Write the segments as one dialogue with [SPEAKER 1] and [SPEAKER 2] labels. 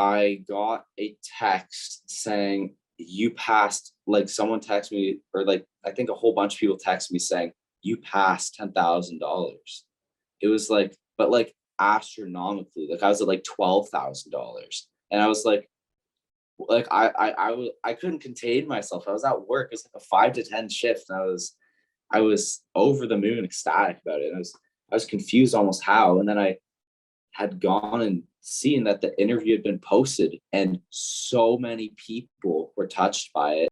[SPEAKER 1] I got a text saying you passed, like someone texted me, or like I think a whole bunch of people texted me saying you passed $10,000. It was like, but like astronomically, like I was at like $12,000. And I was like I couldn't contain myself. I was at work. It was like a 5 to 10 shift, and I was over the moon ecstatic about it. And I was confused almost how. And then I had gone and seen that the interview had been posted, and so many people were touched by it.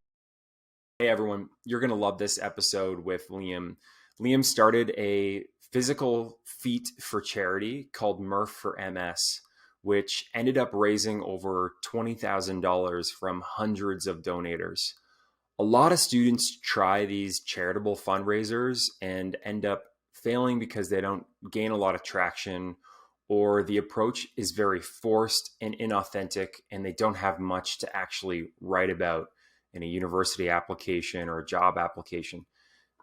[SPEAKER 2] Hey everyone, you're going to love this episode with Liam. Liam started a physical feat for charity called MURPH for MS, which ended up raising over $20,000 from hundreds of donators. A lot of students try these charitable fundraisers and end up failing because they don't gain a lot of traction, or the approach is very forced and inauthentic, and they don't have much to actually write about in a university application or a job application.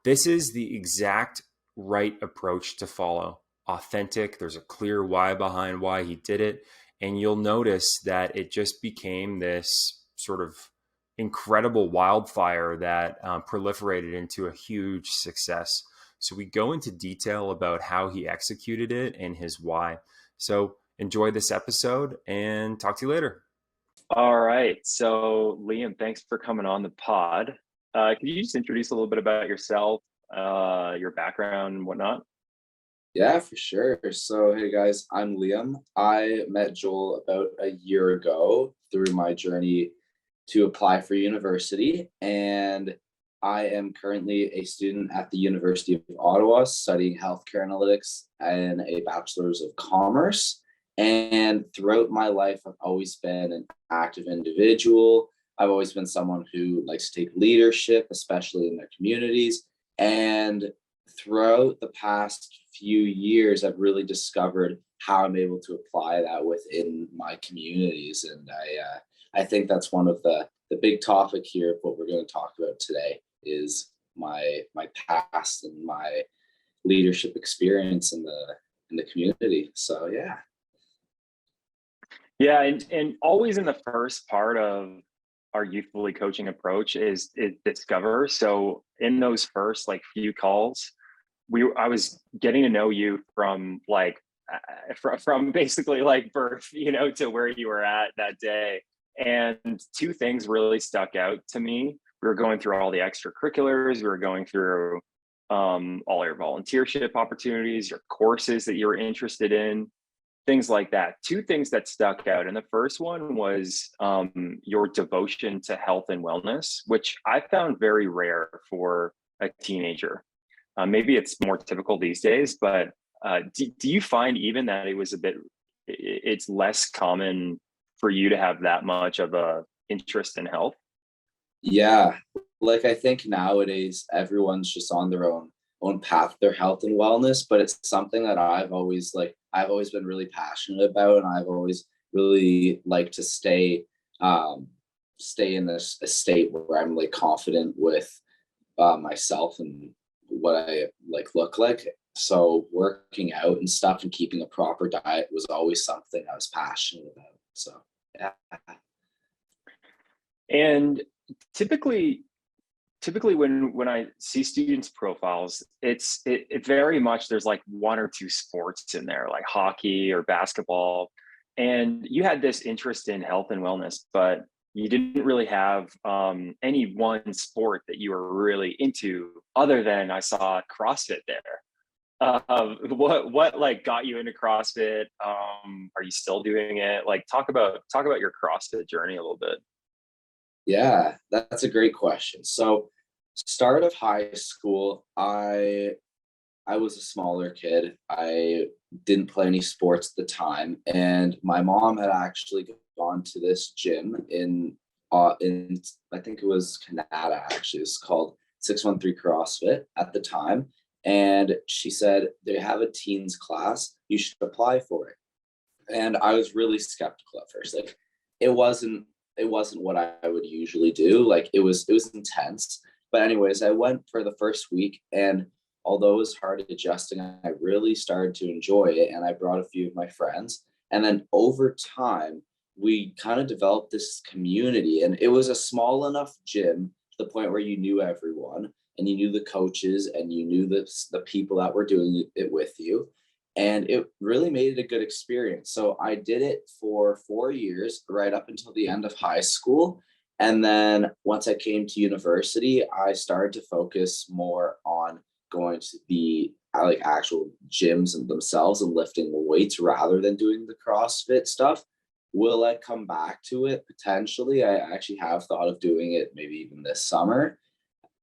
[SPEAKER 2] This is the exact right approach to follow. Authentic, there's a clear why behind why he did it, and you'll notice that it just became this sort of incredible wildfire that proliferated into a huge success. So we go into detail about how he executed it and his why. So enjoy this episode and talk to you later.
[SPEAKER 3] All right. So Liam, thanks for coming on the pod. Can you just introduce a little bit about yourself, your background and whatnot?
[SPEAKER 1] Yeah, for sure. So, hey guys, I'm Liam. I met Joel about a year ago through my journey to apply for university, and I am currently a student at the University of Ottawa studying healthcare analytics and a bachelor's of commerce. And throughout my life, I've always been an active individual. I've always been someone who likes to take leadership, especially in their communities. And throughout the past few years, I've really discovered how I'm able to apply that within my communities. And I think that's one of the big topic here of what we're going to talk about today is my past and my leadership experience in the community. So yeah.
[SPEAKER 3] Yeah, and always in the first part of our Youthfully coaching approach is discover. So in those first like few calls, I was getting to know you from like from basically like birth, to where you were at that day. And two things really stuck out to me. We were going through all the extracurriculars. We were going through all your volunteership opportunities, your courses that you were interested in, things like that. Two things that stuck out. And the first one was your devotion to health and wellness, which I found very rare for a teenager. Maybe it's more typical these days, but do you find even that it's less common for you to have that much of a interest in health?
[SPEAKER 1] Yeah, like I think nowadays everyone's just on their own path, their health and wellness, but it's something that I've always been really passionate about, and I've always really liked to stay in this a state where I'm like confident with myself and what I like look like. So working out and stuff and keeping a proper diet was always something I was passionate about. So yeah.
[SPEAKER 3] And typically when I see students' profiles, it very much, there's like one or two sports in there, like hockey or basketball. And you had this interest in health and wellness, but you didn't really have any one sport that you were really into, other than I saw CrossFit there. What like got you into CrossFit? Are you still doing it? Like talk about your CrossFit journey a little bit.
[SPEAKER 1] Yeah, that's a great question. So, start of high school, I was a smaller kid. I didn't play any sports at the time, and my mom had actually gone to this gym in I think it was Canada actually. It's called 613 CrossFit at the time, and she said they have a teens class. You should apply for it. And I was really skeptical at first. Like it wasn't what I would usually do. Like it was intense. But anyways, I went for the first week, and although it was hard adjusting, I really started to enjoy it, and I brought a few of my friends. And then over time, we kind of developed this community, and it was a small enough gym to the point where you knew everyone and you knew the coaches and you knew the people that were doing it with you. And it really made it a good experience. So I did it for 4 years, right up until the end of high school. And then once I came to university, I started to focus more on going to the like actual gyms and themselves and lifting weights rather than doing the CrossFit stuff. Will I come back to it? Potentially. I actually have thought of doing it maybe even this summer.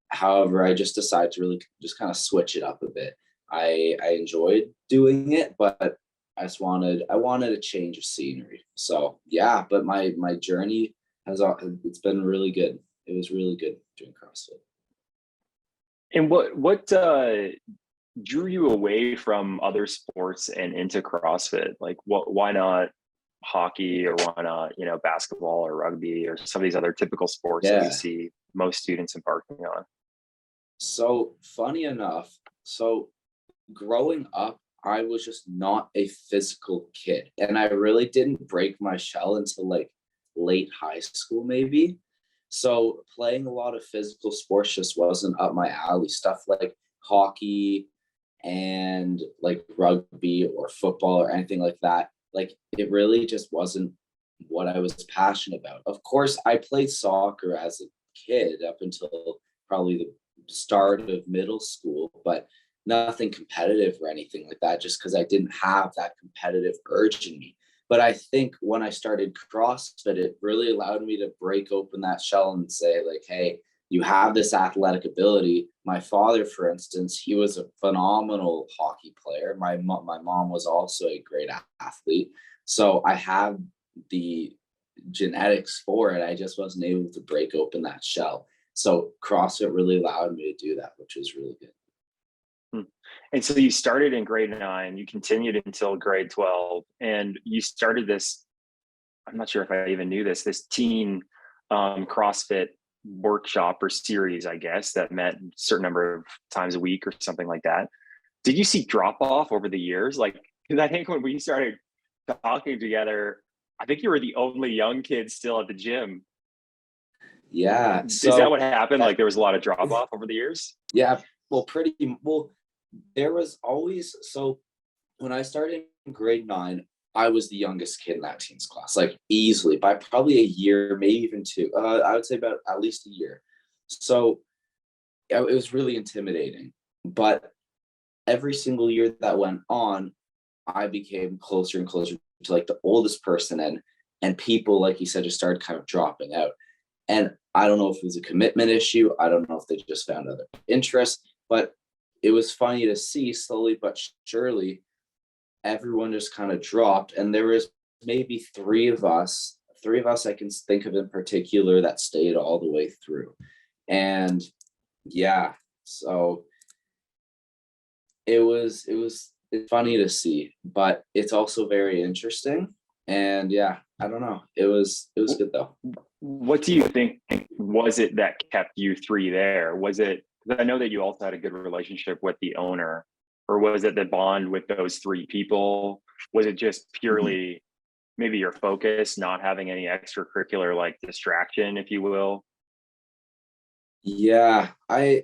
[SPEAKER 1] However, I just decided to really just kind of switch it up a bit. I enjoyed doing it, but I wanted a change of scenery. So yeah, but my journey it's been really good. It was really good doing CrossFit.
[SPEAKER 3] And what drew you away from other sports and into CrossFit? Like, why not hockey, or why not, basketball or rugby or some of these other typical sports that we
[SPEAKER 1] Yeah.
[SPEAKER 3] see most students embarking on?
[SPEAKER 1] So funny enough, so growing up, I was just not a physical kid. And I really didn't break my shell until like late high school, maybe. So playing a lot of physical sports just wasn't up my alley. Stuff like hockey and like rugby or football or anything like that. Like it really just wasn't what I was passionate about. Of course, I played soccer as a kid up until probably the start of middle school, but nothing competitive or anything like that, just because I didn't have that competitive urge in me. But I think when I started CrossFit, it really allowed me to break open that shell and say, like, hey, you have this athletic ability. My father, for instance, he was a phenomenal hockey player. My mom was also a great athlete. So I have the genetics for it. I just wasn't able to break open that shell. So CrossFit really allowed me to do that, which was really good.
[SPEAKER 3] Hmm. And so you started in grade 9, you continued until grade 12, and you started this, I'm not sure if I even knew this teen CrossFit workshop or series, I guess, that met a certain number of times a week or something like that. Did you see drop off over the years? Like, because I think when we started talking together, I think you were the only young kid still at the gym.
[SPEAKER 1] Yeah.
[SPEAKER 3] Is that
[SPEAKER 1] So
[SPEAKER 3] what happened? Like there was a lot of drop off over the years?
[SPEAKER 1] yeah, well, pretty well. There was always so when I started in grade 9, I was the youngest kid in that team's class, like easily by probably a year, maybe even two. I would say about at least a year. So it was really intimidating. But every single year that went on, I became closer and closer to like the oldest person, and people, like you said, just started kind of dropping out. And I don't know if it was a commitment issue. I don't know if they just found other interests, but it was funny to see slowly but surely everyone just kind of dropped. And there was maybe three of us I can think of in particular that stayed all the way through. And yeah, so it's funny to see, but it's also very interesting. And yeah, I don't know. It was good though.
[SPEAKER 3] What do you think was it that kept you three there? Was it, because I know that you also had a good relationship with the owner, or was it the bond with those three people? Was it just
[SPEAKER 1] Mhm.
[SPEAKER 3] purely maybe your focus, not having any extracurricular like distraction, if you will?
[SPEAKER 1] Yeah, I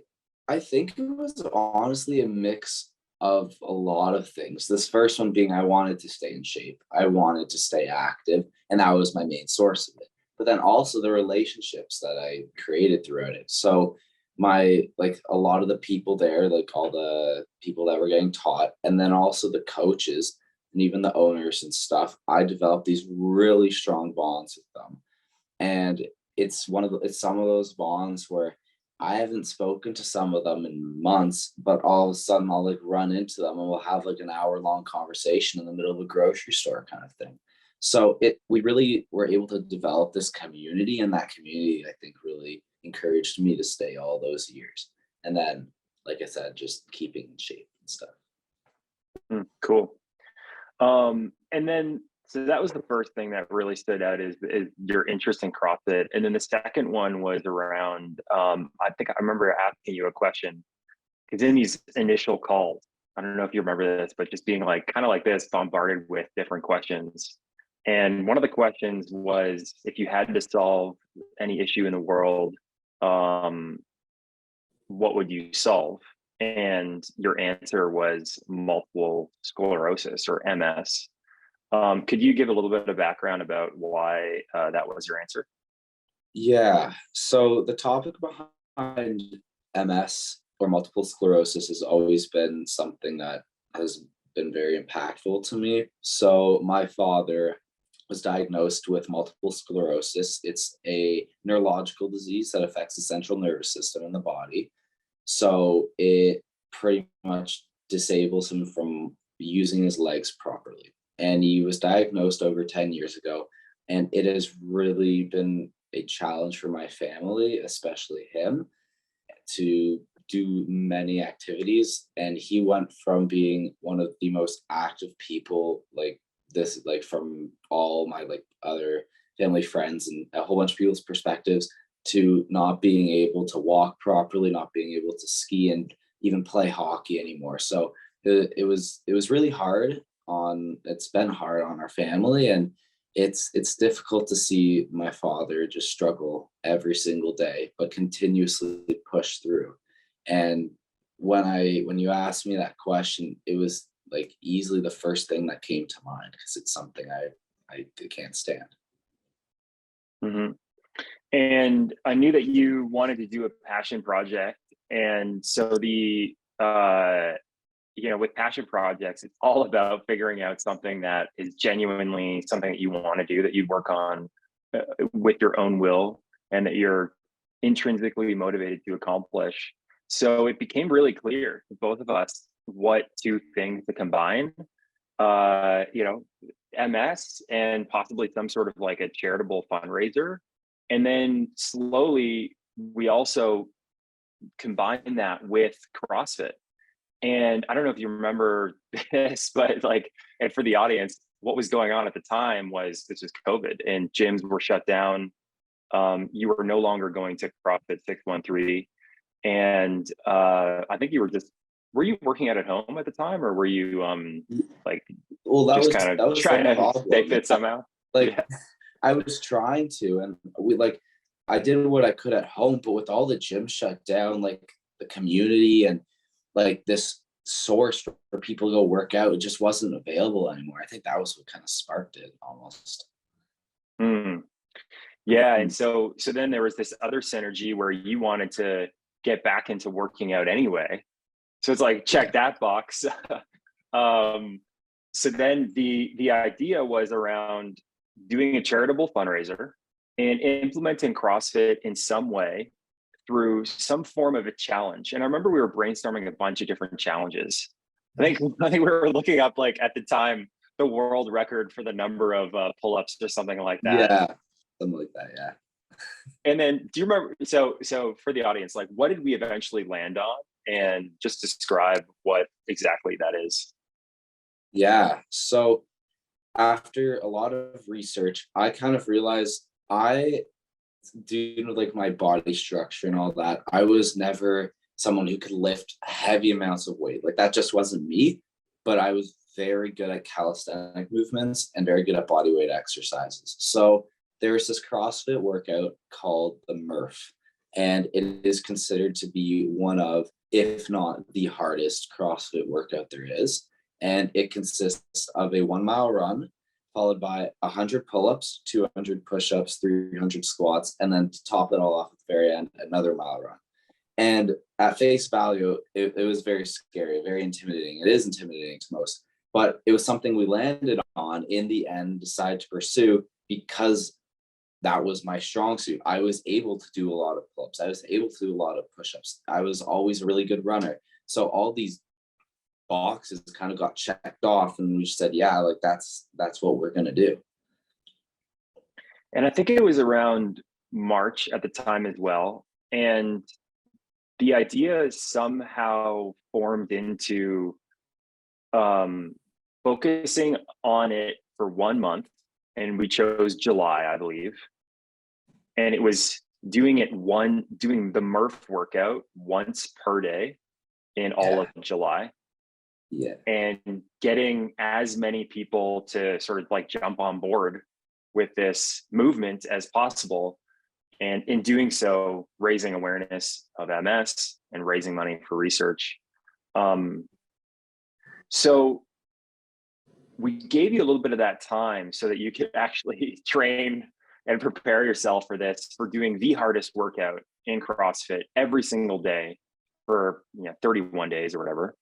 [SPEAKER 1] think it was honestly a mix of a lot of things. This first one being I wanted to stay in shape. I wanted to stay active, and that was my main source of it. But then also the relationships that I created throughout it. So my like a lot of the people there, like all the people that were getting taught, and then also the coaches and even the owners and stuff, I developed these really strong bonds with them. And it's some of those bonds where I haven't spoken to some of them in months, but all of a sudden I'll like run into them and we'll have like an hour-long conversation in the middle of a grocery store kind of thing. So we really were able to develop this community, and that community I think really encouraged me to stay all those years. And then, like I said, just keeping in shape and stuff.
[SPEAKER 3] Cool. And then, so that was the first thing that really stood out is your interest in CrossFit. And then the second one was around, I think I remember asking you a question, because in these initial calls, I don't know if you remember this, but just being like, kind of like this, bombarded with different questions. And one of the questions was, if you had to solve any issue in the world, um, what would you solve? And your answer was multiple sclerosis, or MS. Could you give a little bit of background about why that was your answer?
[SPEAKER 1] Yeah. So the topic behind MS or multiple sclerosis has always been something that has been very impactful to me. So my father was diagnosed with multiple sclerosis. It's a neurological disease that affects the central nervous system in the body. So it pretty much disables him from using his legs properly. And he was diagnosed over 10 years ago. And it has really been a challenge for my family, especially him, to do many activities. And he went from being one of the most active people, like this, like from all my like other family friends and a whole bunch of people's perspectives, to not being able to walk properly, not being able to ski and even play hockey anymore. So it was really hard on, it's been hard on our family, and it's difficult to see my father just struggle every single day but continuously push through. And when you asked me that question, it was like easily the first thing that came to mind, because it's something I can't stand.
[SPEAKER 3] Hmm. And I knew that you wanted to do a passion project. And so with passion projects, it's all about figuring out something that is genuinely something that you want to do, that you work on uh, with your own will, and that you're intrinsically motivated to accomplish. So it became really clear to both of us what two things to combine, uh, you know, MS and possibly some sort of like a charitable fundraiser. And then slowly, we also combine that with CrossFit. And I don't know if you remember this, but like, and for the audience, what was going on at the time was, this was COVID and gyms were shut down. You were no longer going to CrossFit 613. And I think were you working out at home at the time, or were you like
[SPEAKER 1] Well,
[SPEAKER 3] just kind of
[SPEAKER 1] that was the
[SPEAKER 3] trying to stay
[SPEAKER 1] problem.
[SPEAKER 3] fit somehow?
[SPEAKER 1] Like
[SPEAKER 3] Yeah.
[SPEAKER 1] I was trying to, and I did what I could at home, but with all the gyms shut down, like the community and like this source for people to go work out, it just wasn't available anymore. I think that was what kind of sparked it almost.
[SPEAKER 3] Mm. Yeah. And so then there was this other synergy where you wanted to get back into working out anyway. So it's like, check
[SPEAKER 1] Yeah.
[SPEAKER 3] that box. um, so then the idea was around doing a charitable fundraiser and implementing CrossFit in some way through some form of a challenge. And I remember we were brainstorming a bunch of different challenges. I think we were looking up, like, at the time, the world record for the number of pull-ups or something like that.
[SPEAKER 1] Yeah, something like that. Yeah.
[SPEAKER 3] And then, do you remember? So for the audience, like, what did we eventually land on? And just describe what exactly that is.
[SPEAKER 1] Yeah. So after a lot of research, I kind of realized due to like my body structure and all that, I was never someone who could lift heavy amounts of weight. Like that just wasn't me, but I was very good at calisthenic movements and very good at body weight exercises. So there's this CrossFit workout called the MURPH, and it is considered to be one of, if not the hardest CrossFit workout there is. And it consists of a 1 mile run, followed by 100 pull-ups, 200 push-ups, 300 squats, and then to top it all off at the very end, another mile run. And at face value, it was very scary, very intimidating. It is intimidating to most, but it was something we landed on in the end, decided to pursue, because that was my strong suit. I was able to do a lot of pull-ups. I was able to do a lot of push-ups. I was always a really good runner. So all these boxes kind of got checked off, and we said, yeah, like that's what we're gonna do.
[SPEAKER 3] And I think it was around March at the time as well. And the idea somehow formed into um, focusing on it for 1 month. And we chose July, I believe. And it was doing the MURPH workout once per day in all
[SPEAKER 1] Yeah.
[SPEAKER 3] of July.
[SPEAKER 1] Yeah.
[SPEAKER 3] and getting as many people to sort of like jump on board with this movement as possible. And in doing so, raising awareness of MS and raising money for research. So we gave you a little bit of that time so that you could actually train and prepare yourself for this, for doing the hardest workout in CrossFit every single day for 31 days or whatever.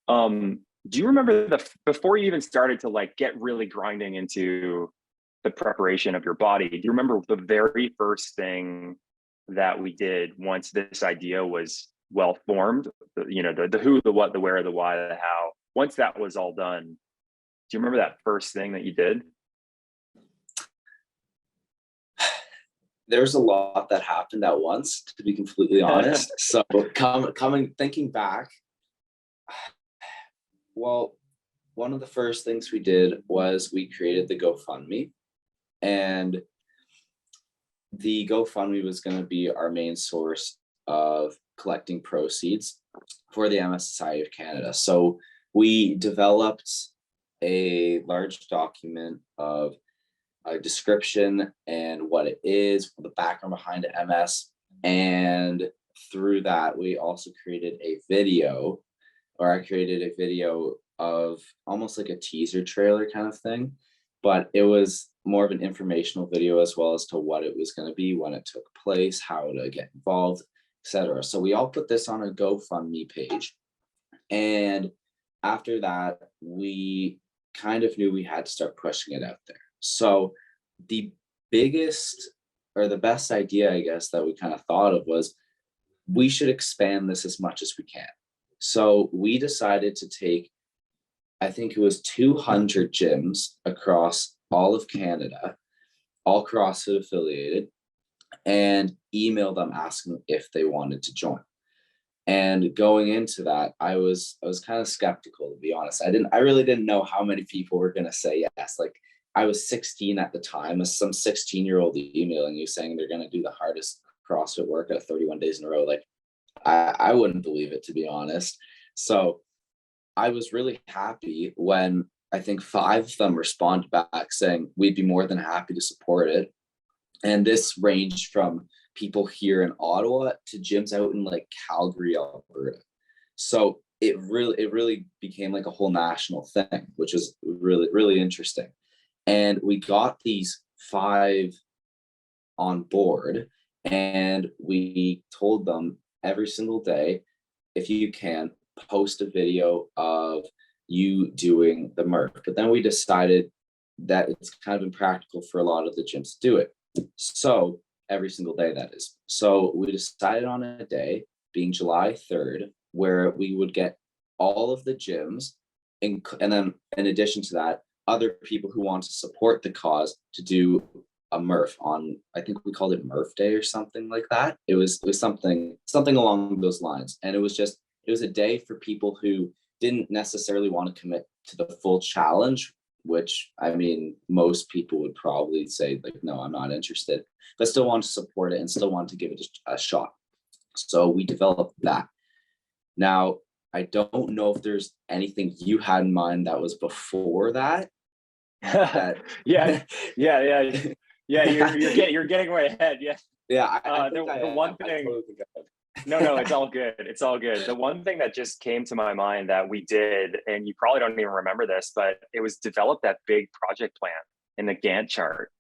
[SPEAKER 3] Do you remember before you even started to like get really grinding into the preparation of your body, do you remember the very first thing that we did once this idea was well formed? The who, the what, the where, the why, the how. Once that was all done, do you remember that first thing that you did?
[SPEAKER 1] There's a lot that happened at once, to be completely honest. So thinking back, well, one of the first things we did was we created the GoFundMe, and the GoFundMe was going to be our main source of collecting proceeds for the MS Society of Canada. So we developed a large document of a description and what it is, the background behind MS. And through that, we also created a video, or I created a video of almost like a teaser trailer kind of thing, but it was more of an informational video as well as to what it was going to be, when it took place, how to get involved, etc. So we all put this on a GoFundMe page. And after that, we kind of knew we had to start pushing it out there. So the biggest or the best idea, I guess, that we kind of thought of was we should expand this as much as we can. So we decided to take, I think it was 200 gyms across all of Canada, all CrossFit affiliated, and email them asking if they wanted to join. And going into that, I was kind of skeptical, to be honest. I really didn't know how many people were going to say yes. Like, I was 16 at the time, as some 16-year-old emailing you saying they're going to do the hardest CrossFit workout 31 days in a row. Like, I wouldn't believe it, to be honest. So I was really happy when I think 5 of them responded back saying we'd be more than happy to support it. And this ranged from people here in Ottawa to gyms out in like Calgary, Alberta. So it really became like a whole national thing, which is really, really interesting. And we got these 5 on board, and we told them every single day, if you can, post a video of you doing the MURPH. But then we decided that it's kind of impractical for a lot of the gyms to do it. So every single day, that is. So we decided on a day, being July 3rd, where we would get all of the gyms, and then in addition to that, other people who want to support the cause to do a MURPH on, I think we called it MURPH Day or something like that. It was something along those lines. And it was a day for people who didn't necessarily want to commit to the full challenge, which, I mean, most people would probably say, like, no, I'm not interested, but still want to support it and still want to give it a shot. So we developed that. Now, I don't know if there's anything you had in mind that was before that.
[SPEAKER 3] Yeah. You're getting way ahead. Yeah.
[SPEAKER 1] Yeah.
[SPEAKER 3] The one thing. No, it's all good. It's all good. The one thing that just came to my mind that we did, and you probably don't even remember this, but it was develop that big project plan in the Gantt chart.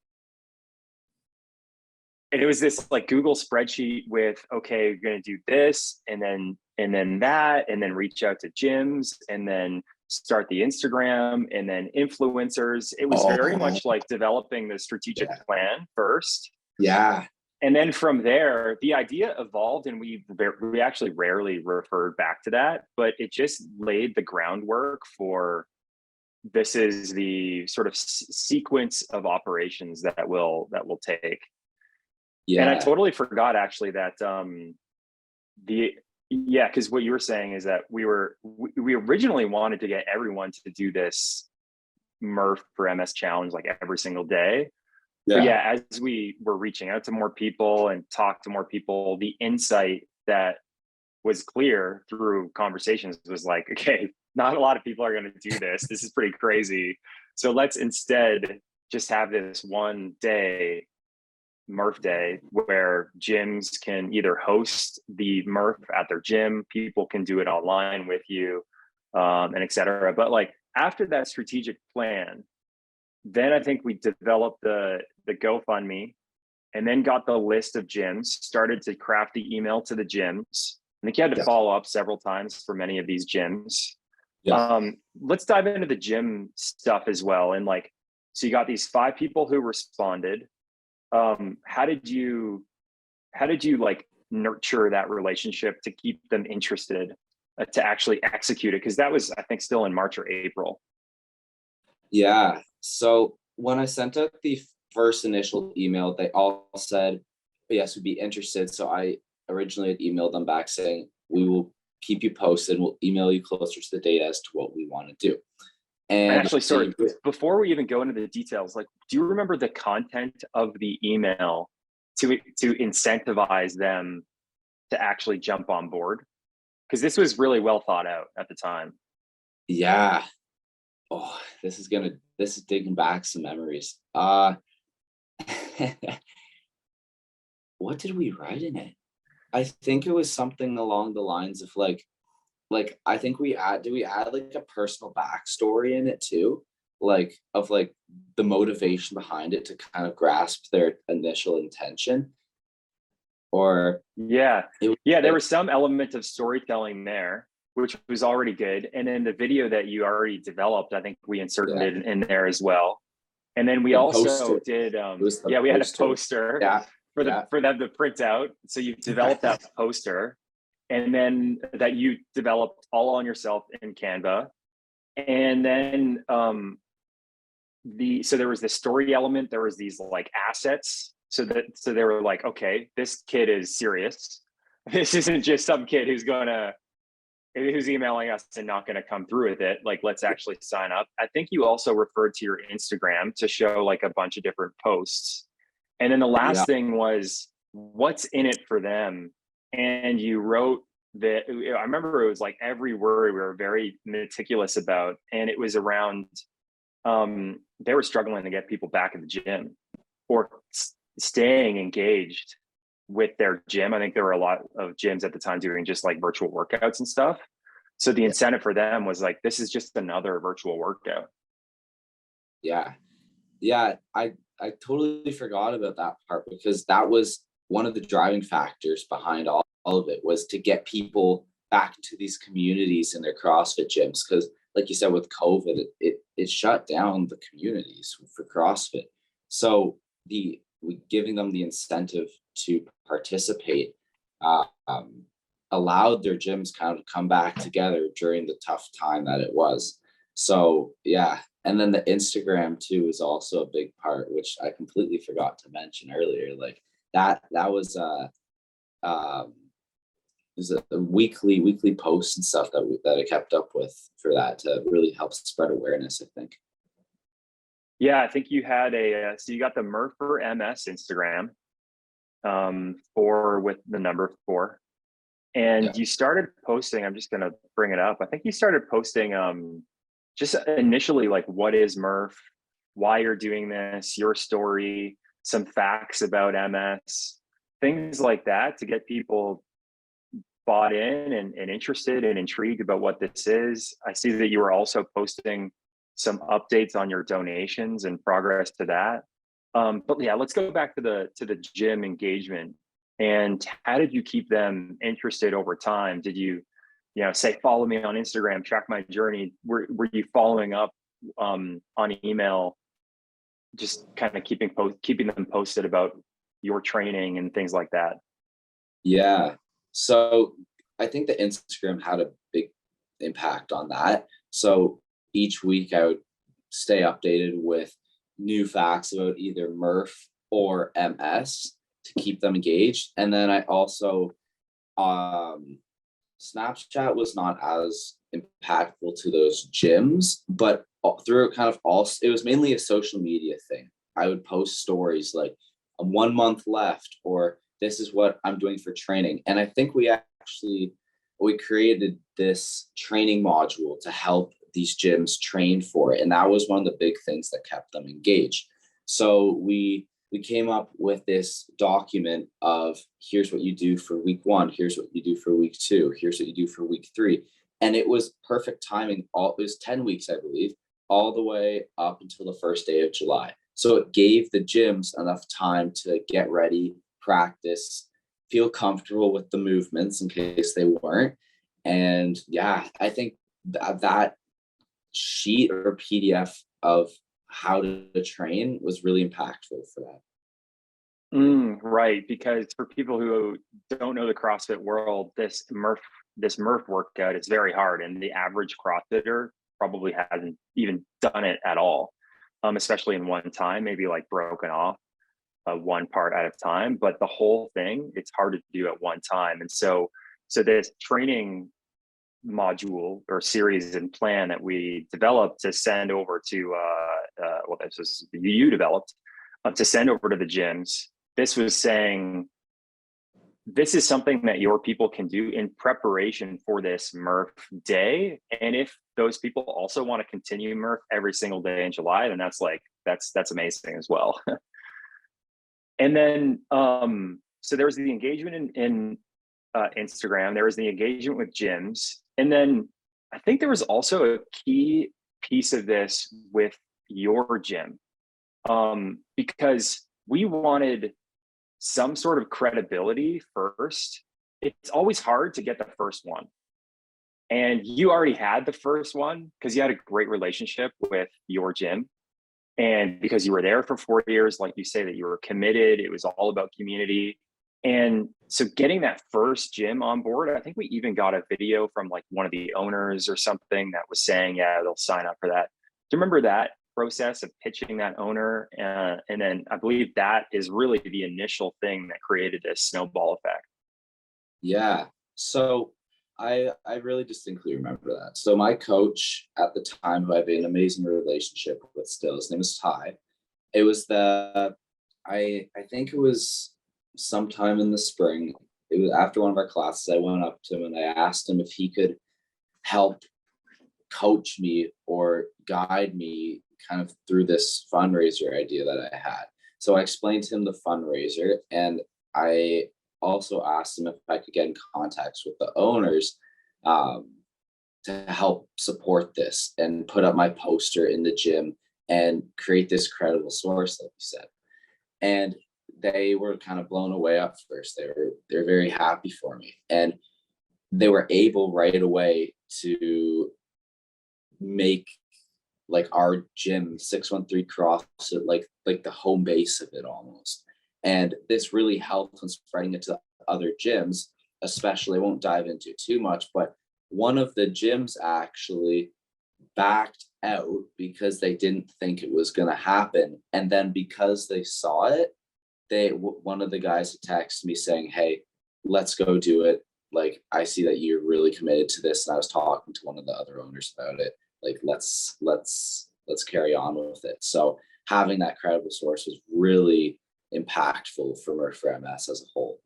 [SPEAKER 3] And it was this like Google spreadsheet with, okay, you're going to do this, and then that, and then reach out to gyms, and then start the Instagram, and then influencers. It was very much like developing the strategic plan first.
[SPEAKER 1] Yeah.
[SPEAKER 3] And then from there, the idea evolved, and we actually rarely referred back to that, but it just laid the groundwork for, this is the sort of sequence of operations that we'll take. Yeah. And I totally forgot actually that because what you were saying is that we originally wanted to get everyone to do this MURPH for MS challenge like every single day. Yeah. But yeah, as we were reaching out to more people and talk to more people, the insight that was clear through conversations was like, okay, not a lot of people are going to do this. This is pretty crazy. So let's instead just have this one day, MURPH day, where gyms can either host the MURPH at their gym, people can do it online with you, and et cetera. But like after that strategic plan, then I think we developed the GoFundMe, and then got the list of gyms, started to craft the email to the gyms. I think you had to follow up several times for many of these gyms. Let's dive into the gym stuff as well. And like, so you got these 5 people who responded. How did you like nurture that relationship to keep them interested to actually execute it? Because that was, I think, still in March or April.
[SPEAKER 1] Yeah. So when I sent out the first initial email, they all said, yes, we'd be interested. So I originally had emailed them back saying, we will keep you posted. We'll email you closer to the date as to what we want to do. And
[SPEAKER 3] actually, sorry, before we even go into the details, like, do you remember the content of the email to incentivize them to actually jump on board? Because this was really well thought out at the time.
[SPEAKER 1] Yeah. Oh, this is digging back some memories. What did we write in it? I think it was something along the lines of like I think we add like a personal backstory in it too, like of like the motivation behind it to kind of grasp their initial intention. Or
[SPEAKER 3] there was some element of storytelling there, which was already good. And then the video that you already developed, I think we inserted it in there as well. And then we also did we had a poster for them to print out. So you developed that poster, and then that you developed all on yourself in Canva. And then so there was the story element, there was these like assets. So they were like, okay, this kid is serious. This isn't just some kid who's emailing us and not going to come through with it. Like, let's actually sign up. I think you also referred to your Instagram to show like a bunch of different posts. And then the last thing was, what's in it for them? And you wrote that, I remember it was like every word we were very meticulous about. And it was around, they were struggling to get people back in the gym or staying engaged with their gym. I think there were a lot of gyms at the time doing just like virtual workouts and stuff. So the incentive for them was like, this is just another virtual workout.
[SPEAKER 1] Yeah. I totally forgot about that part, because that was one of the driving factors behind all of it, was to get people back to these communities in their CrossFit gyms. Because like you said, with COVID, it shut down the communities for CrossFit. So giving them the incentive to participate allowed their gyms kind of come back together during the tough time that it was. So yeah. And then the Instagram too is also a big part, which I completely forgot to mention earlier. Like that was a weekly posts and stuff that I kept up with for that to really help spread awareness, I think.
[SPEAKER 3] Yeah, I think you had so you got the MURPH for MS Instagram, 4 with the number 4. And you started posting, I'm just going to bring it up. I think you started posting just initially like, what is MURPH, why you're doing this, your story, some facts about MS, things like that to get people bought in and interested and intrigued about what this is. I see that you were also posting some updates on your donations and progress to that. But yeah, let's go back to the gym engagement. And how did you keep them interested over time? Did you say, follow me on Instagram, track my journey? Were you following up on email, just kind of keeping them posted about your training and things like that?
[SPEAKER 1] Yeah. So I think the Instagram had a big impact on that. So each week I would stay updated with new facts about either MURPH or MS to keep them engaged. And then I also, Snapchat was not as impactful to those gyms, but through kind of it was mainly a social media thing. I would post stories like 1 month left, or this is what I'm doing for training. And I think we actually we created this training module to help these gyms train for it. And that was one of the big things that kept them engaged. So we came up with this document of here's what you do for week 1, here's what you do for week 2, here's what you do for week 3. And it was perfect timing. It was 10 weeks, I believe, all the way up until the first day of July. So it gave the gyms enough time to get ready, practice, feel comfortable with the movements in case they weren't. And yeah, I think that sheet or PDF of how to train was really impactful for that.
[SPEAKER 3] Right, because for people who don't know the CrossFit world, this MURPH workout is very hard, and the average CrossFitter probably hasn't even done it at all, especially in one time, maybe like broken off one part at a time. But the whole thing, it's hard to do at one time. And so this training module or series and plan that we developed to send over to this was you developed to send over to the gyms. This was saying, this is something that your people can do in preparation for this MURPH day. And if those people also want to continue MURPH every single day in July, then that's amazing as well. And then, so there was the engagement in Instagram, there was the engagement with gyms. And then I think there was also a key piece of this with your gym, because we wanted some sort of credibility first. It's always hard to get the first one. And you already had the first one because you had a great relationship with your gym. And because you were there for 4 years, like you say, that you were committed, it was all about community. And so getting that first gym on board, I think we even got a video from like one of the owners or something that was saying, yeah, they'll sign up for that. Do you remember that process of pitching that owner? And then I believe that is really the initial thing that created this snowball effect.
[SPEAKER 1] Yeah. So I really distinctly remember that. So my coach at the time, who I have an amazing relationship with still, his name is Ty. It was I think it was sometime in the spring. It was after one of our classes. I went up to him and I asked him if he could help coach me or guide me kind of through this fundraiser idea that I had. So I explained to him the fundraiser, and I also asked him if I could get in contact with the owners to help support this and put up my poster in the gym and create this credible source, like you said. And they were kind of blown away at first. They're very happy for me, and they were able right away to make like our gym 613 CrossFit like the home base of it almost. And this really helped in spreading it to other gyms, especially. I won't dive into it too much, but one of the gyms actually backed out because they didn't think it was going to happen. And then because they saw it, one of the guys texted me saying, hey, let's go do it. Like, I see that you're really committed to this. And I was talking to one of the other owners about it. Like, let's carry on with it. So having that credible source was really impactful for MURPH MS as a whole.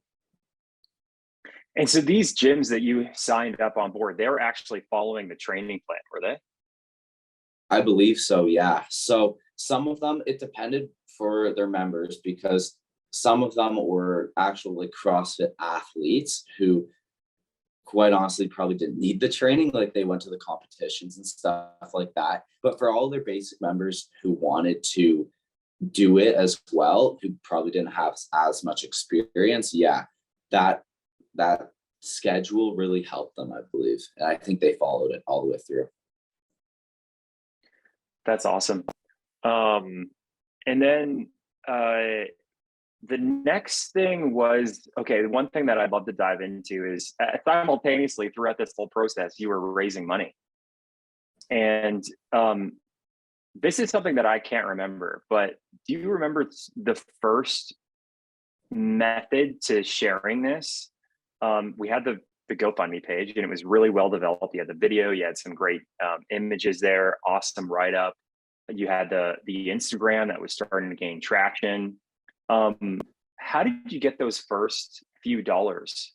[SPEAKER 3] And so these gyms that you signed up on board, they were actually following the training plan, were they?
[SPEAKER 1] I believe so, yeah. So some of them, it depended for their members, because some of them were actual like CrossFit athletes who quite honestly probably didn't need the training. Like, they went to the competitions and stuff like that. But for all their basic members who wanted to do it as well, who probably didn't have as much experience, yeah, that schedule really helped them, I believe. And I think they followed it all the way through.
[SPEAKER 3] That's awesome. And then the next thing was, okay, the one thing that I'd love to dive into is simultaneously throughout this whole process, you were raising money. And this is something that I can't remember, but do you remember the first method to sharing this? We had the GoFundMe page, and it was really well developed. You had the video, you had some great images there, awesome write-up. You had the Instagram that was starting to gain traction. How did you get those first few dollars?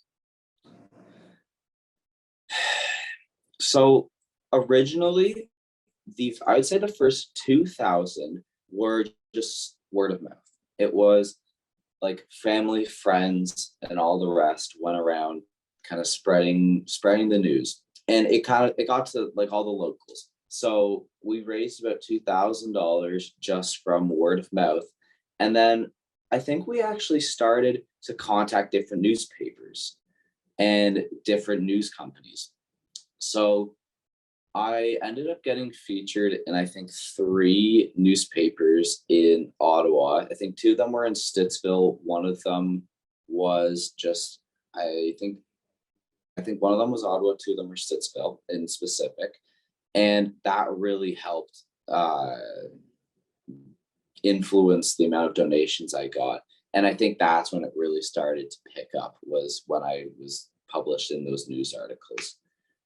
[SPEAKER 1] So originally, I would say the first 2,000 were just word of mouth. It was like family, friends, and all the rest went around kind of spreading the news. And it got to like all the locals. So we raised about $2,000 just from word of mouth. And then I think we actually started to contact different newspapers and different news companies. So I ended up getting featured in, I think, three newspapers in Ottawa. I think two of them were in Stittsville. One of them was just, I think one of them was Ottawa, two of them were Stittsville in specific. And that really helped influence the amount of donations I got. And I think that's when it really started to pick up, was when I was published in those news articles.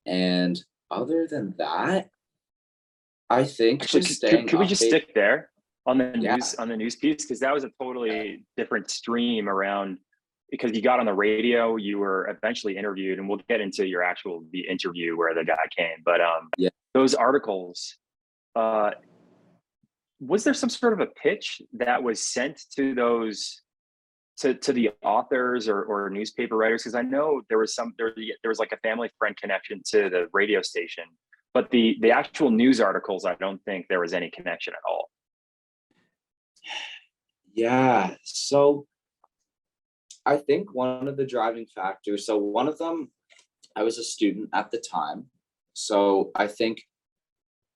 [SPEAKER 1] And other than that, I think
[SPEAKER 3] Actually,
[SPEAKER 1] just staying
[SPEAKER 3] could we just
[SPEAKER 1] updated.
[SPEAKER 3] stick there on the
[SPEAKER 1] Yeah.
[SPEAKER 3] news piece? Because that was a totally different stream around, because you got on the radio, you were eventually interviewed, and we'll get into the interview where the guy came. But
[SPEAKER 1] Yeah.
[SPEAKER 3] those articles, was there some sort of a pitch that was sent to those to the authors or newspaper writers? Because I know there was like a family friend connection to the radio station, but the actual news articles, I don't think there was any connection at all.
[SPEAKER 1] Yeah. So I think one of the driving factors, so one of them, I was a student at the time. So I think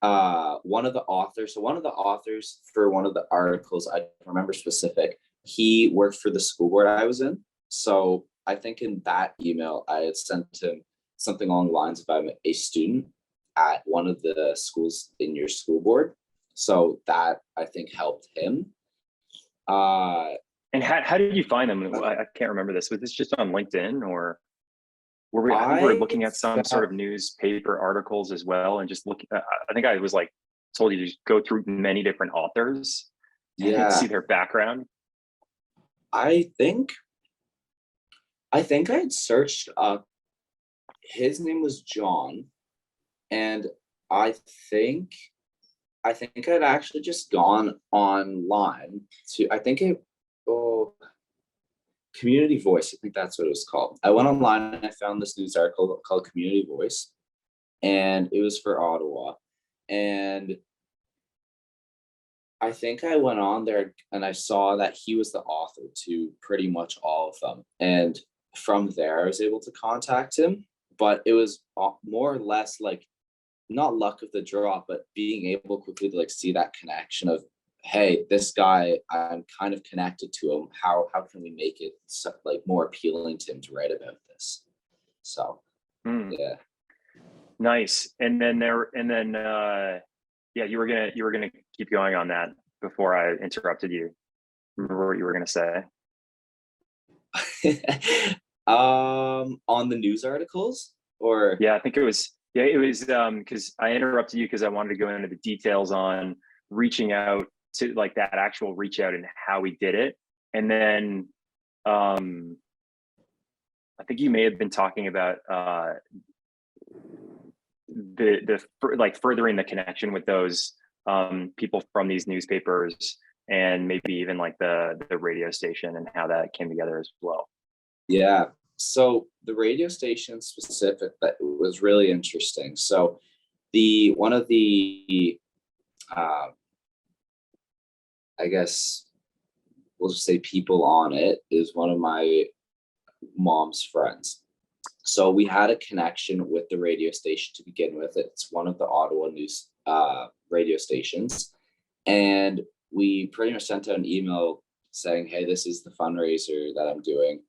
[SPEAKER 1] one of the authors for one of the articles, I remember specific, he worked for the school board I was in. So I think in that email, I had sent him something along the lines of, I'm a student at one of the schools in your school board. So that, I think, helped him.
[SPEAKER 3] And how did you find them? I can't remember this. Was this just on LinkedIn, or I think we were looking at some sort of newspaper articles as well, and just looking. I think I was like told you to just go through many different authors and see their background.
[SPEAKER 1] I think I had searched up. His name was John, and I think I'd actually just gone online to, I think it, oh, Community Voice. I think that's what it was called. I went online and I found this news article called Community Voice, and it was for Ottawa. And I think I went on there and I saw that he was the author to pretty much all of them. And from there, I was able to contact him, but it was more or less like, not luck of the draw, but being able quickly to like see that connection of, hey, this guy, I'm kind of connected to him. How can we make it so, like, more appealing to him to write about this? So yeah.
[SPEAKER 3] Nice. And then yeah, you were gonna keep going on that before I interrupted you. Remember what you were gonna say?
[SPEAKER 1] On the news articles, or
[SPEAKER 3] Yeah, I think it was because I interrupted you because I wanted to go into the details on reaching out to, like, that actual reach out and how we did it. And then I think you may have been talking about like furthering the connection with those people from these newspapers, and maybe even like the radio station, and how that came together as well.
[SPEAKER 1] Yeah. So the radio station specific, that was really interesting. So one of the I guess we'll just say people on it is one of my mom's friends. So we had a connection with the radio station to begin with. It's one of the Ottawa news radio stations. And we pretty much sent out an email saying, hey, this is the fundraiser that I'm doing.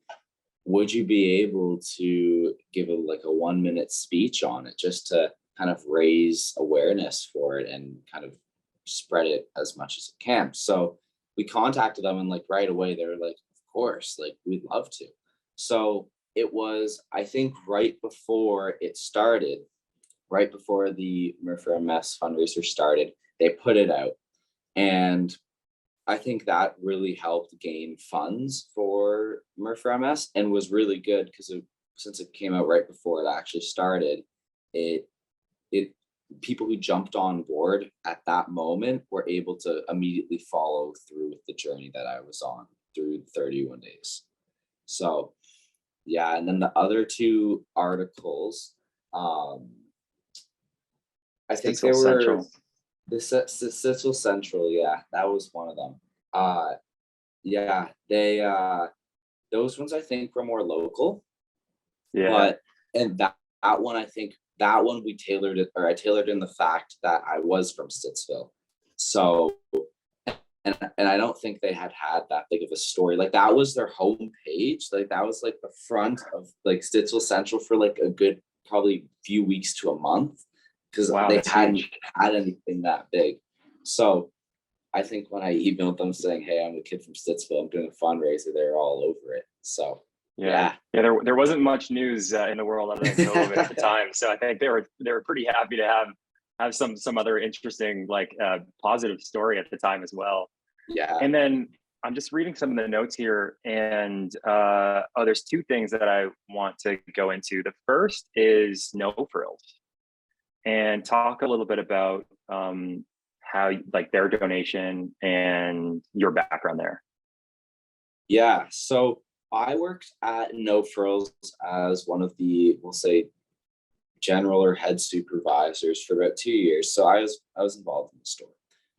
[SPEAKER 1] Would you be able to give like a 1-minute speech on it, just to kind of raise awareness for it and kind of spread it as much as it can? So we contacted them, and like right away, they were like, of course, like, we'd love to. So it was, I think, right before it started, right before the MURPH for MS fundraiser started, they put it out. And I think that really helped gain funds for MURPH for MS, and was really good because since it came out right before it actually started, it it people who jumped on board at that moment were able to immediately follow through with the journey that I was on through 31 days. So yeah, and then the other two articles, I think they
[SPEAKER 3] Stitzel
[SPEAKER 1] were
[SPEAKER 3] Central.
[SPEAKER 1] the Stitzel Central. Yeah, that was one of them. Yeah, they those ones I think were more local,
[SPEAKER 3] Yeah.
[SPEAKER 1] but and that one I think that one we tailored it, or I tailored in the fact that I was from Stittsville, so and I don't think they had that big of a story. Like that was their homepage. Like that was like the front of like Stittsville Central for like a good probably few weeks to a month, because
[SPEAKER 3] Wow,
[SPEAKER 1] they
[SPEAKER 3] that's
[SPEAKER 1] hadn't
[SPEAKER 3] huge.
[SPEAKER 1] had anything that big. So I think when I emailed them saying, "Hey, I'm a kid from Stittsville, I'm doing a fundraiser," they were all over it. So
[SPEAKER 3] Yeah. There wasn't much news in the world other than COVID at the
[SPEAKER 1] yeah.
[SPEAKER 3] time, so I think they were pretty happy to have some other interesting like positive story at the time as well.
[SPEAKER 1] Yeah.
[SPEAKER 3] And then I'm just reading some of the notes here, and there's two things that I want to go into. The first is No Frills, and talk a little bit about how like their donation and your background there.
[SPEAKER 1] Yeah. So I worked at No Frills as one of the, we'll say, general or head supervisors for about 2 years. So I was involved in the store.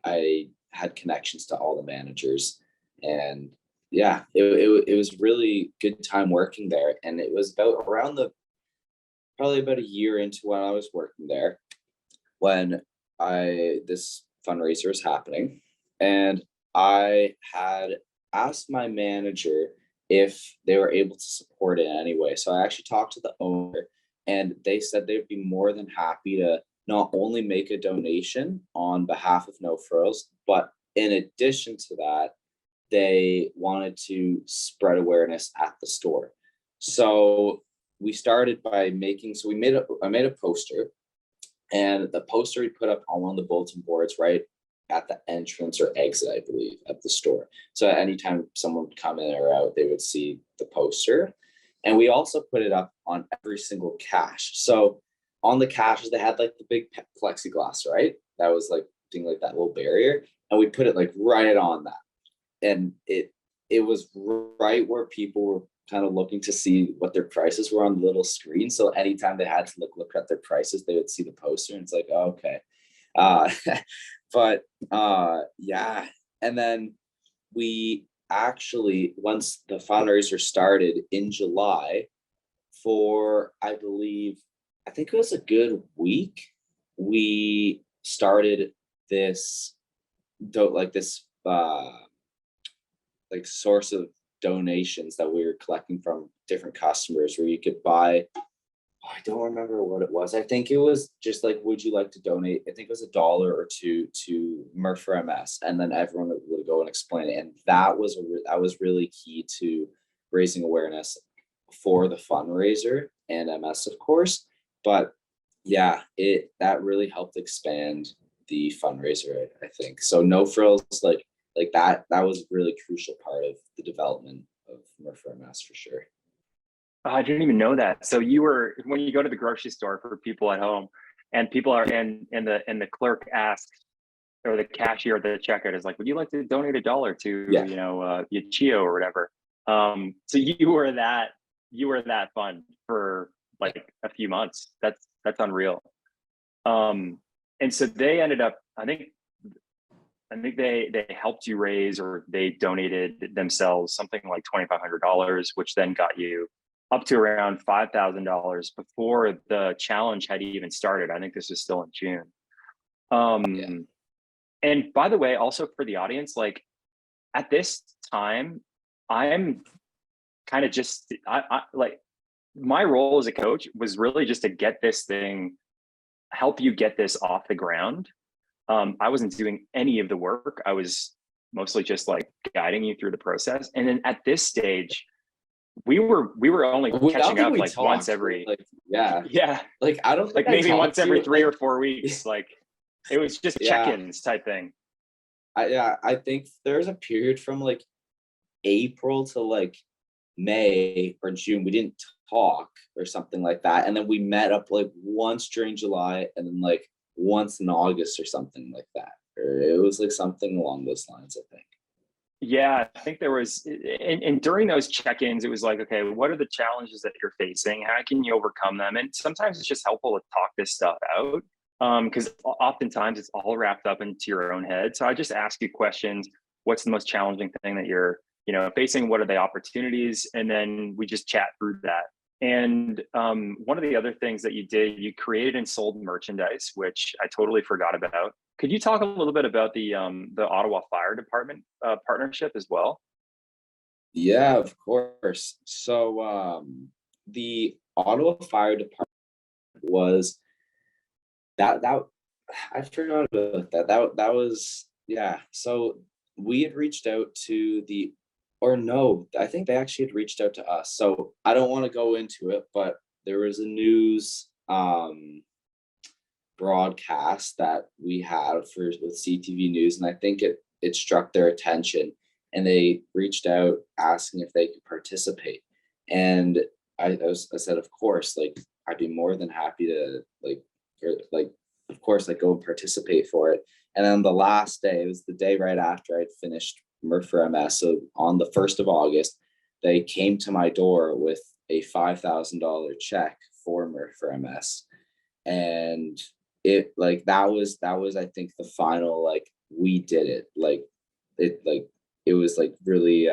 [SPEAKER 1] I had connections to all the managers, and yeah, it was really good time working there. And it was about around the probably about a year into when I was working there when I this fundraiser was happening, and I had asked my manager if they were able to support it in any way. So I actually talked to the owner, and they said they'd be more than happy to not only make a donation on behalf of No Frills, but in addition to that, they wanted to spread awareness at the store. So we started by making, so I made a poster, and the poster we put up on one of the bulletin boards right at the entrance or exit, I believe, at the store. So anytime someone would come in or out, they would see the poster. And we also put it up on every single cache. So on the caches, they had like the big plexiglass, right? That was like being like that little barrier. And we put it like right on that. And it was right where people were kind of looking to see what their prices were on the little screen. So anytime they had to look at their prices, they would see the poster, and it's like, oh, okay. Uh, but yeah. And then we actually, once the fundraiser started in July, for I think it was a good week, we started this like this like source of donations that we were collecting from different customers, where you could buy, I don't remember what it was. I think it was just like, would you like to donate? I think it was $1 or $2 to MURPH for MS, and then everyone would go and explain it. And that was really key to raising awareness for the fundraiser and MS, of course. But yeah, that really helped expand the fundraiser, I think. So No Frills, like that was a really crucial part of the development of MURPH for MS for sure.
[SPEAKER 3] I didn't even know that. So you were, when you go to the grocery store for people at home, and people are and the clerk asks, or the cashier at the checkout is like, would you like to donate $1 to,
[SPEAKER 1] Yeah.
[SPEAKER 3] Yachio or whatever? So you were that fun for like a few months. That's unreal. And so they ended up, I think they helped you raise, or they donated themselves something like $2,500, which then got you up to around $5,000 before the challenge had even started. I think this was still in June.
[SPEAKER 1] Yeah.
[SPEAKER 3] And by the way, also for the audience, like at this time, I'm kind of just, I like, my role as a coach was really just to get this thing, help you get this off the ground. I wasn't doing any of the work. I was mostly just like guiding you through the process. And then at this stage, we were only catching up like once every,
[SPEAKER 1] like, yeah.
[SPEAKER 3] Like
[SPEAKER 1] I don't think
[SPEAKER 3] like maybe once every 3 or 4 weeks. Like it was just check-ins type thing.
[SPEAKER 1] I think there's a period from like April to like May or June, we didn't talk or something like that. And then we met up like once during July and then like once in August or something like that. Or it was like something along those lines, I think.
[SPEAKER 3] Yeah, I think there was, and during those check-ins, it was like, okay, what are the challenges that you're facing? How can you overcome them? And sometimes it's just helpful to talk this stuff out, because oftentimes it's all wrapped up into your own head. So I just ask you questions. What's the most challenging thing that you're, facing? What are the opportunities? And then we just chat through that. And one of the other things that you did, you created and sold merchandise, which I totally forgot about. Could you talk a little bit about the Ottawa Fire Department partnership as well?
[SPEAKER 1] Yeah, of course. So the Ottawa Fire Department was that I forgot about that. That was, yeah. So we had reached out to the, or no, I think they actually had reached out to us. So I don't want to go into it, but there was a news broadcast that we had for with CTV News, and I think it struck their attention, and they reached out asking if they could participate. And I said, of course, like I'd be more than happy to like of course like go and participate for it. And then the last day, it was the day right after I'd finished MURPH for MS. So on the 1st of August, they came to my door with a $5,000 check for MURPH for MS. And it like that was I think the final, like we did it, it was like really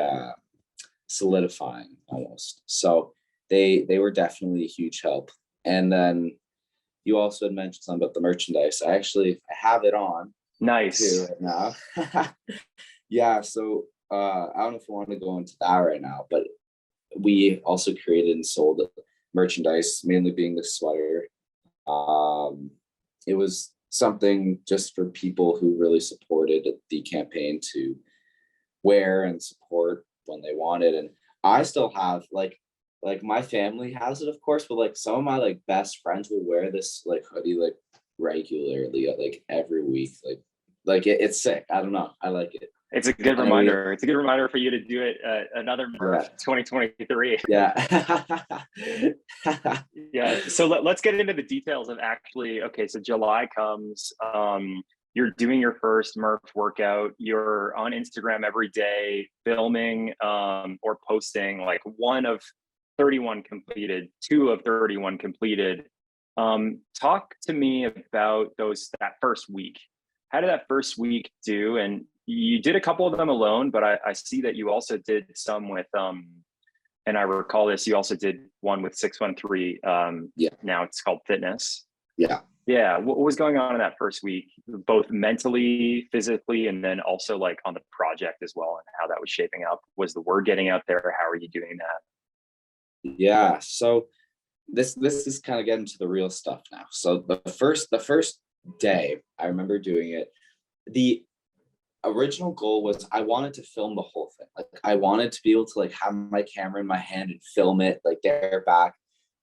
[SPEAKER 1] solidifying almost. So they were definitely a huge help. And then you also had mentioned something about the merchandise. I have it on
[SPEAKER 3] Nice.
[SPEAKER 1] too right now. Yeah, so I don't know if I want to go into that right now, but we also created and sold merchandise, mainly being the sweater. It was something just for people who really supported the campaign to wear and support when they wanted. And I still have like my family has it, of course, but like some of my like best friends will wear this like hoodie like regularly, like every week. It's sick. I don't know. I like it.
[SPEAKER 3] It's a good
[SPEAKER 1] And then we,
[SPEAKER 3] reminder. It's a good reminder for you to do it another
[SPEAKER 1] yeah,
[SPEAKER 3] MURPH 2023.
[SPEAKER 1] yeah.
[SPEAKER 3] Yeah. So let's get into the details of actually, okay, so July comes, you're doing your first MURPH workout, you're on Instagram every day, filming or posting like 1 of 31 completed, 2 of 31 completed. Talk to me about that first week. How did that first week do? And you did a couple of them alone, but I see that you also did some with and I recall this, you also did one with 613.
[SPEAKER 1] Yeah,
[SPEAKER 3] Now it's called Fitness.
[SPEAKER 1] yeah.
[SPEAKER 3] Yeah. What was going on in that first week, both mentally, physically, and then also like on the project as well, and how that was shaping up? Was the word getting out there? How are you doing
[SPEAKER 1] Yeah, so this is kind of getting to the real stuff now. So the first day I remember doing it, the original goal was I wanted to film the whole thing. Like I wanted to be able to like have my camera in my hand and film it like there back.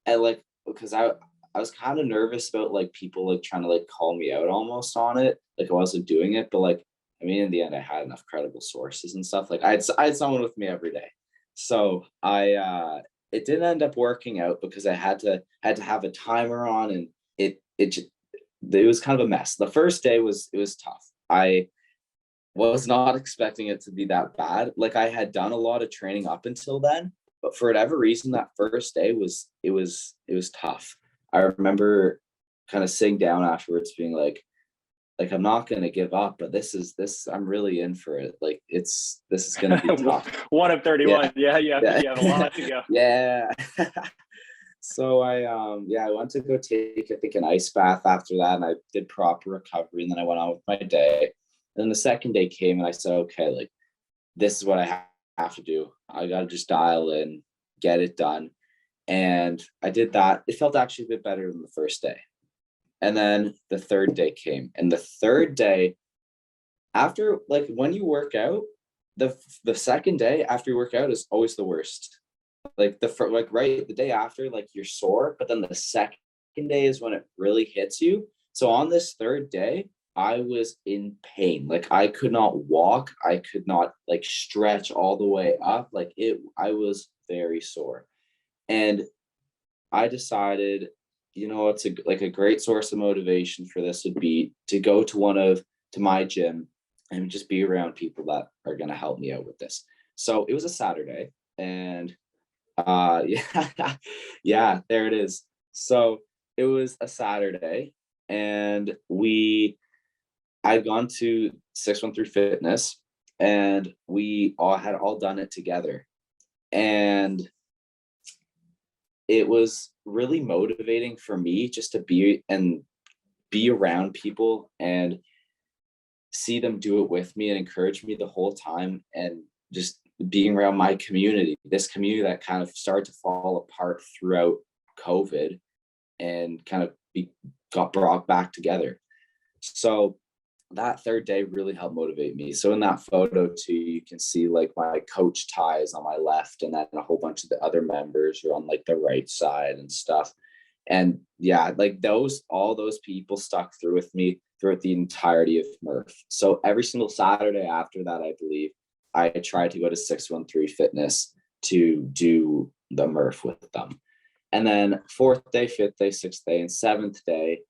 [SPEAKER 1] And like because I was kind of nervous about like people like trying to like call me out almost on it. Like I wasn't doing it, but like I mean in the end I had enough credible sources and stuff. Like I had someone with me every day. So I it didn't end up working out because I had to have a timer on, and it was kind of a mess. The first day it was tough. I was not expecting it to be that bad. Like I had done a lot of training up until then, but for whatever reason, that first day was tough. I remember kind of sitting down afterwards, being like I'm not gonna give up, but this I'm really in for it. Like this is gonna be
[SPEAKER 3] that?
[SPEAKER 1] tough.
[SPEAKER 3] 1 of 31. Yeah. You have a lot to go.
[SPEAKER 1] Yeah. So I went to go take I think an ice bath after that, and I did proper recovery, and then I went on with my day. And then the second day came, and I said, okay, like this is what I have to do. I got to just dial in, get it done. And I did that. It felt actually a bit better than the first day. And then the third day came, and the third day, after like when you work out, the second day after you work out is always the worst. Like like right the day after, like you're sore, but then the second day is when it really hits you. So on this third day, I was in pain. Like I could not walk. I could not like stretch all the way up. Like I was very sore. And I decided, it's a great source of motivation for this would be to go to my gym and just be around people that are going to help me out with this. So it was a Saturday, and yeah, yeah, there it is. So it was a Saturday, and I'd gone to 613 Fitness, and we all had all done it together. And it was really motivating for me just to be around people and see them do it with me and encourage me the whole time, and just being around my community, this community that kind of started to fall apart throughout COVID and kind of got brought back together. So that third day really helped motivate me. So in that photo too, you can see like my coach ties on my left, and then a whole bunch of the other members are on like the right side and stuff. And yeah, like all those people stuck through with me throughout the entirety of MURPH. So every single Saturday after that, I believe, I tried to go to 613 Fitness to do the MURPH with them. And then fourth day, fifth day, sixth day, and seventh day,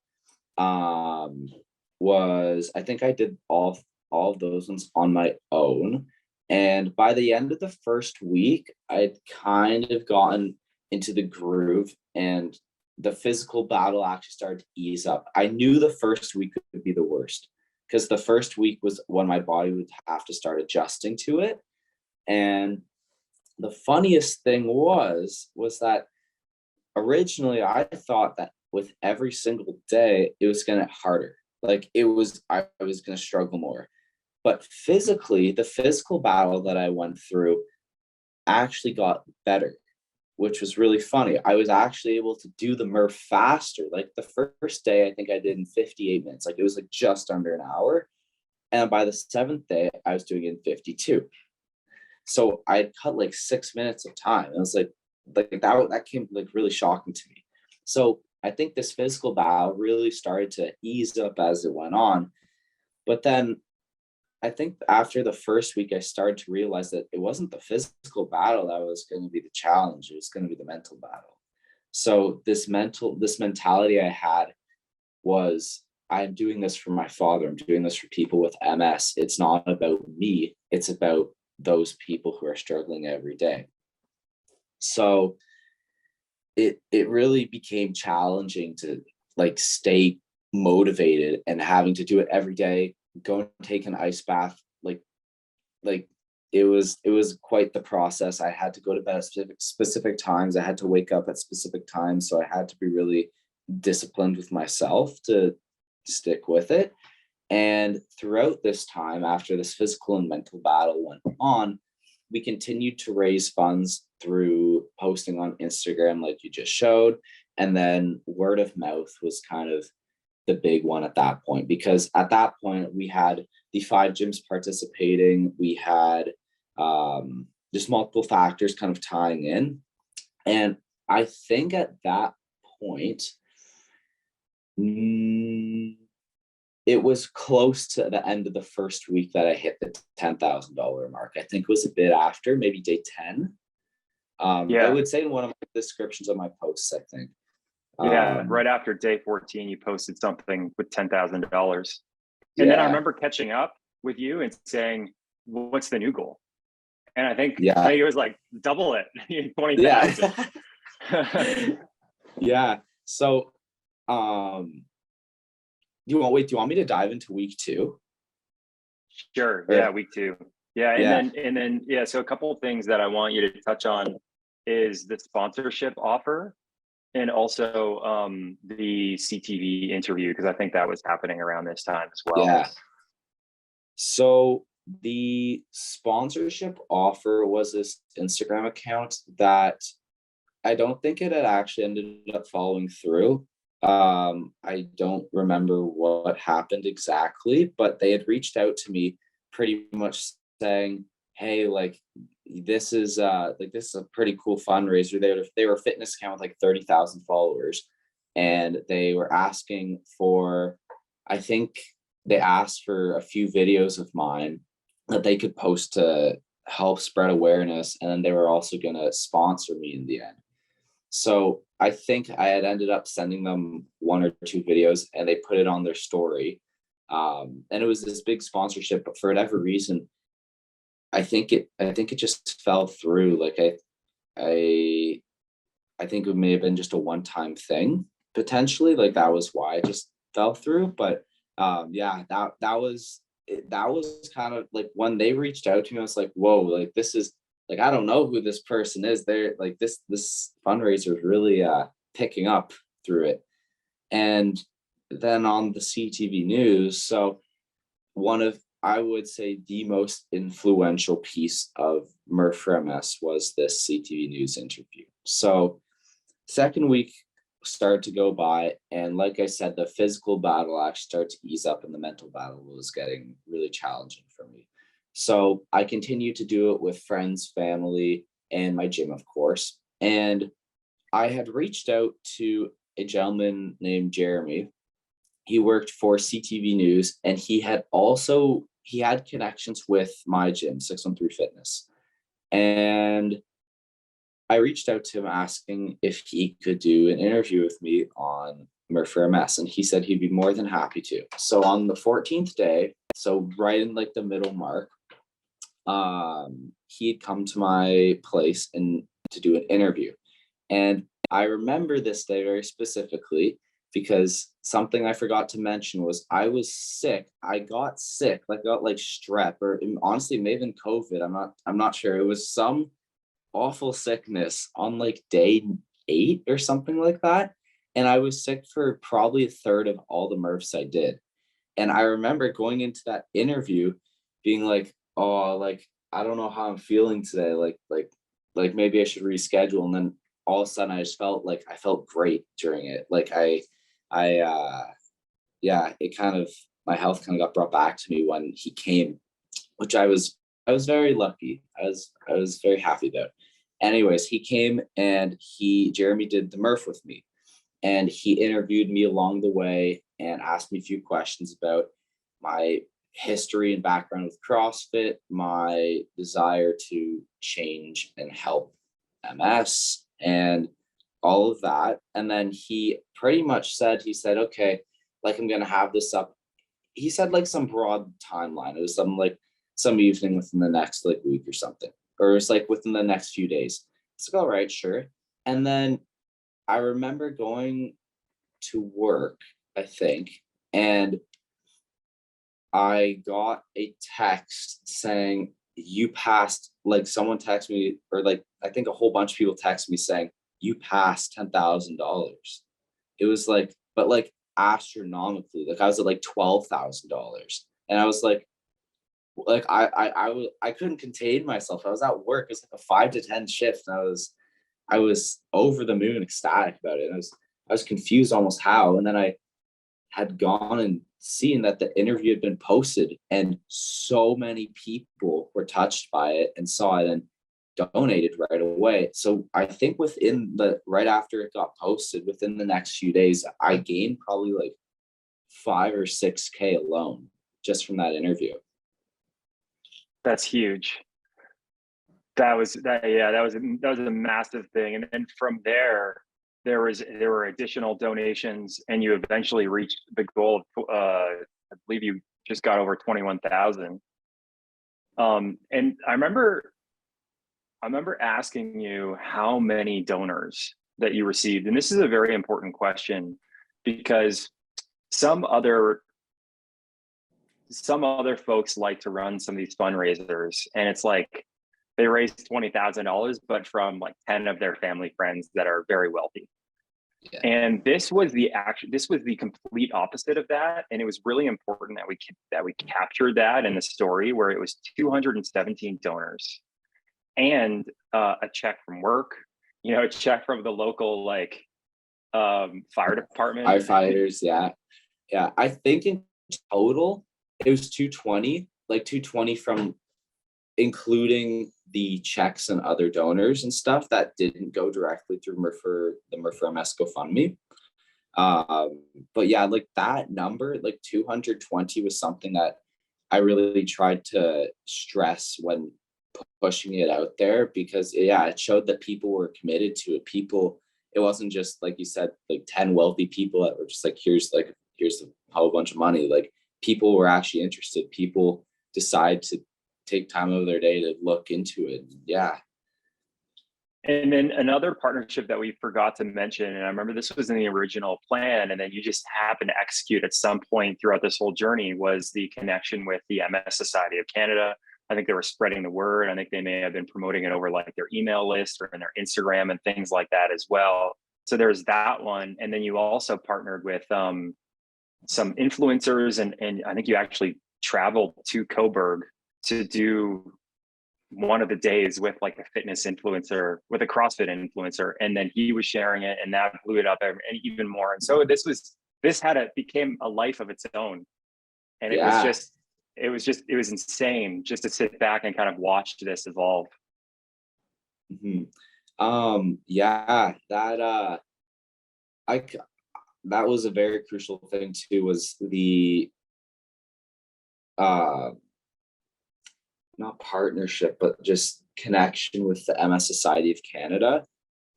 [SPEAKER 1] was, I think I did all of those ones on my own. And by the end of the first week, I'd kind of gotten into the groove, and the physical battle actually started to ease up. I knew the first week would be the worst, because the first week was when my body would have to start adjusting to it. And the funniest thing was that originally I thought that with every single day, it was going to get harder. Like I was going to struggle more. But physically, the physical battle that I went through actually got better, which was really funny. I was actually able to do the MURPH faster. Like the first day, I think I did in 58 minutes. Like it was like just under an hour. And by the seventh day, I was doing it in 52. So I cut like 6 minutes of time. And it was like that came like really shocking to me. So I think this physical battle really started to ease up as it went on. But then I think after the first week, I started to realize that it wasn't the physical battle that was going to be the challenge. It was going to be the mental battle. So this mentality I had was, I'm doing this for my father. I'm doing this for people with MS. It's not about me. It's about those people who are struggling every day. So it really became challenging to like stay motivated and having to do it every day, go and take an ice bath. Like it was quite the process. I had to go to bed at specific times. I had to wake up at specific times. So I had to be really disciplined with myself to stick with it. And throughout this time, after this physical and mental battle went on, we continued to raise funds through posting on Instagram, like you just showed. And then word of mouth was kind of the big one at that point, because at that point we had the 5 gyms participating. We had just multiple factors kind of tying in. And I think at that point, it was close to the end of the first week that I hit the $10,000 mark. I think it was a bit after, maybe day 10. I would say in one of my descriptions of my posts, I think.
[SPEAKER 3] Right after day 14, you posted something with $10,000. And then I remember catching up with you and saying, what's the new goal? And I think it was like double it, 20,000.
[SPEAKER 1] Yeah. So, do you want me to dive into week 2?
[SPEAKER 3] Sure. Yeah, week 2. And then so a couple of things that I want you to touch on is the sponsorship offer, and also the CTV interview, because I think that was happening around this time as well.
[SPEAKER 1] Yeah. So the sponsorship offer was this Instagram account that I don't think it had actually ended up following through. I don't remember what happened exactly, but they had reached out to me pretty much saying, hey, like this is a pretty cool fundraiser. They were a fitness account with like 30,000 followers, and they were asking for, I think they asked for a few videos of mine that they could post to help spread awareness, and then they were also going to sponsor me in the end. So I think I had ended up sending them 1 or 2 videos, and they put it on their story. And it was this big sponsorship, but for whatever reason, I think it just fell through. Like I I think it may have been just a one-time thing potentially. Like that was why it just fell through. But yeah, that was kind of like when they reached out to me, I was like, whoa, like this is like I don't know who this person is. They're like this fundraiser is really picking up through it. And then on the CTV news, so one of I would say the most influential piece of MURPH for MS was this CTV news interview. So second week started to go by, and like I said, the physical battle actually started to ease up and the mental battle was getting really challenging for me. So I continued to do it with friends, family, and my gym, of course. And I had reached out to a gentleman named Jeremy. He worked for CTV News, and he had connections with my gym, 613 Fitness. And I reached out to him asking if he could do an interview with me on MURPH for MS, and he said he'd be more than happy to. So on the 14th day, so right in like the middle mark, he had come to my place and to do an interview. And I remember this day very specifically because something I forgot to mention was I was sick. I got sick, like I got like strep, or honestly, it may have been COVID. I'm not sure. It was some awful sickness on like day 8 or something like that. And I was sick for probably a third of all the MURPHs I did. And I remember going into that interview being like, oh, like, I don't know how I'm feeling today. Like maybe I should reschedule. And then all of a sudden I just felt like I felt great during it. Like yeah, it kind of, my health kind of got brought back to me when he came, which I was very lucky. I was very happy about. Anyways, he came and Jeremy did the MURPH with me, and he interviewed me along the way and asked me a few questions about my history and background with CrossFit, my desire to change and help MS, and all of that. And then he pretty much said, okay, like I'm gonna have this up. He said like some broad timeline. It was something like some evening within the next like week or something, or it's like within the next few days. It's like, all right, sure. And then I remember going to work, I think, and I got a text saying you passed, like someone texted me, or like I think a whole bunch of people texted me saying you passed $10,000. It was like, but like astronomically, like I was at like $12,000. And I was like I couldn't contain myself. I was at work. It was like a 5 to 10 shift, and I was over the moon ecstatic about it. And I was confused almost how. And then I had gone and seen that the interview had been posted, and so many people were touched by it and saw it and donated right away. So I think right after it got posted, within the next few days, I gained probably like 5 or 6K alone just from that interview.
[SPEAKER 3] That's huge. That was a massive thing. And then from there were additional donations, and you eventually reached the goal of I believe you just got over 21,000. And I remember asking you how many donors that you received. And this is a very important question because some other folks like to run some of these fundraisers, and it's like they raised $20,000, but from like 10 of their family friends that are very wealthy. Yeah. And this was the complete opposite of that. And it was really important that we captured that in the story, where it was 217 donors and a check from work, a check from the local fire department.
[SPEAKER 1] Firefighters, yeah. Yeah. I think in total it was 220 from including the checks and other donors and stuff that didn't go directly through the MURPH for MS GoFundMe. But yeah, like that number, like 220, was something that I really tried to stress when pushing it out there, because yeah, it showed that people were committed to it. it wasn't just like you said, like 10 wealthy people that were just like, here's a whole bunch of money. Like people were actually interested. People decide to take time of their day to look into it. Yeah.
[SPEAKER 3] And then another partnership that we forgot to mention, and I remember this was in the original plan, and then you just happened to execute at some point throughout this whole journey, was the connection with the MS Society of Canada. I think they were spreading the word. I think they may have been promoting it over like their email list or in their Instagram and things like that as well. So there's that one. And then you also partnered with some influencers, and I think you actually traveled to Coburg to do one of the days with like a fitness influencer, with a CrossFit influencer, and then he was sharing it, and that blew it up and even more. And so this became a life of its own, and it was insane just to sit back and kind of watch this evolve.
[SPEAKER 1] Yeah, that was a very crucial thing too, was the not partnership, but just connection with the MS Society of Canada.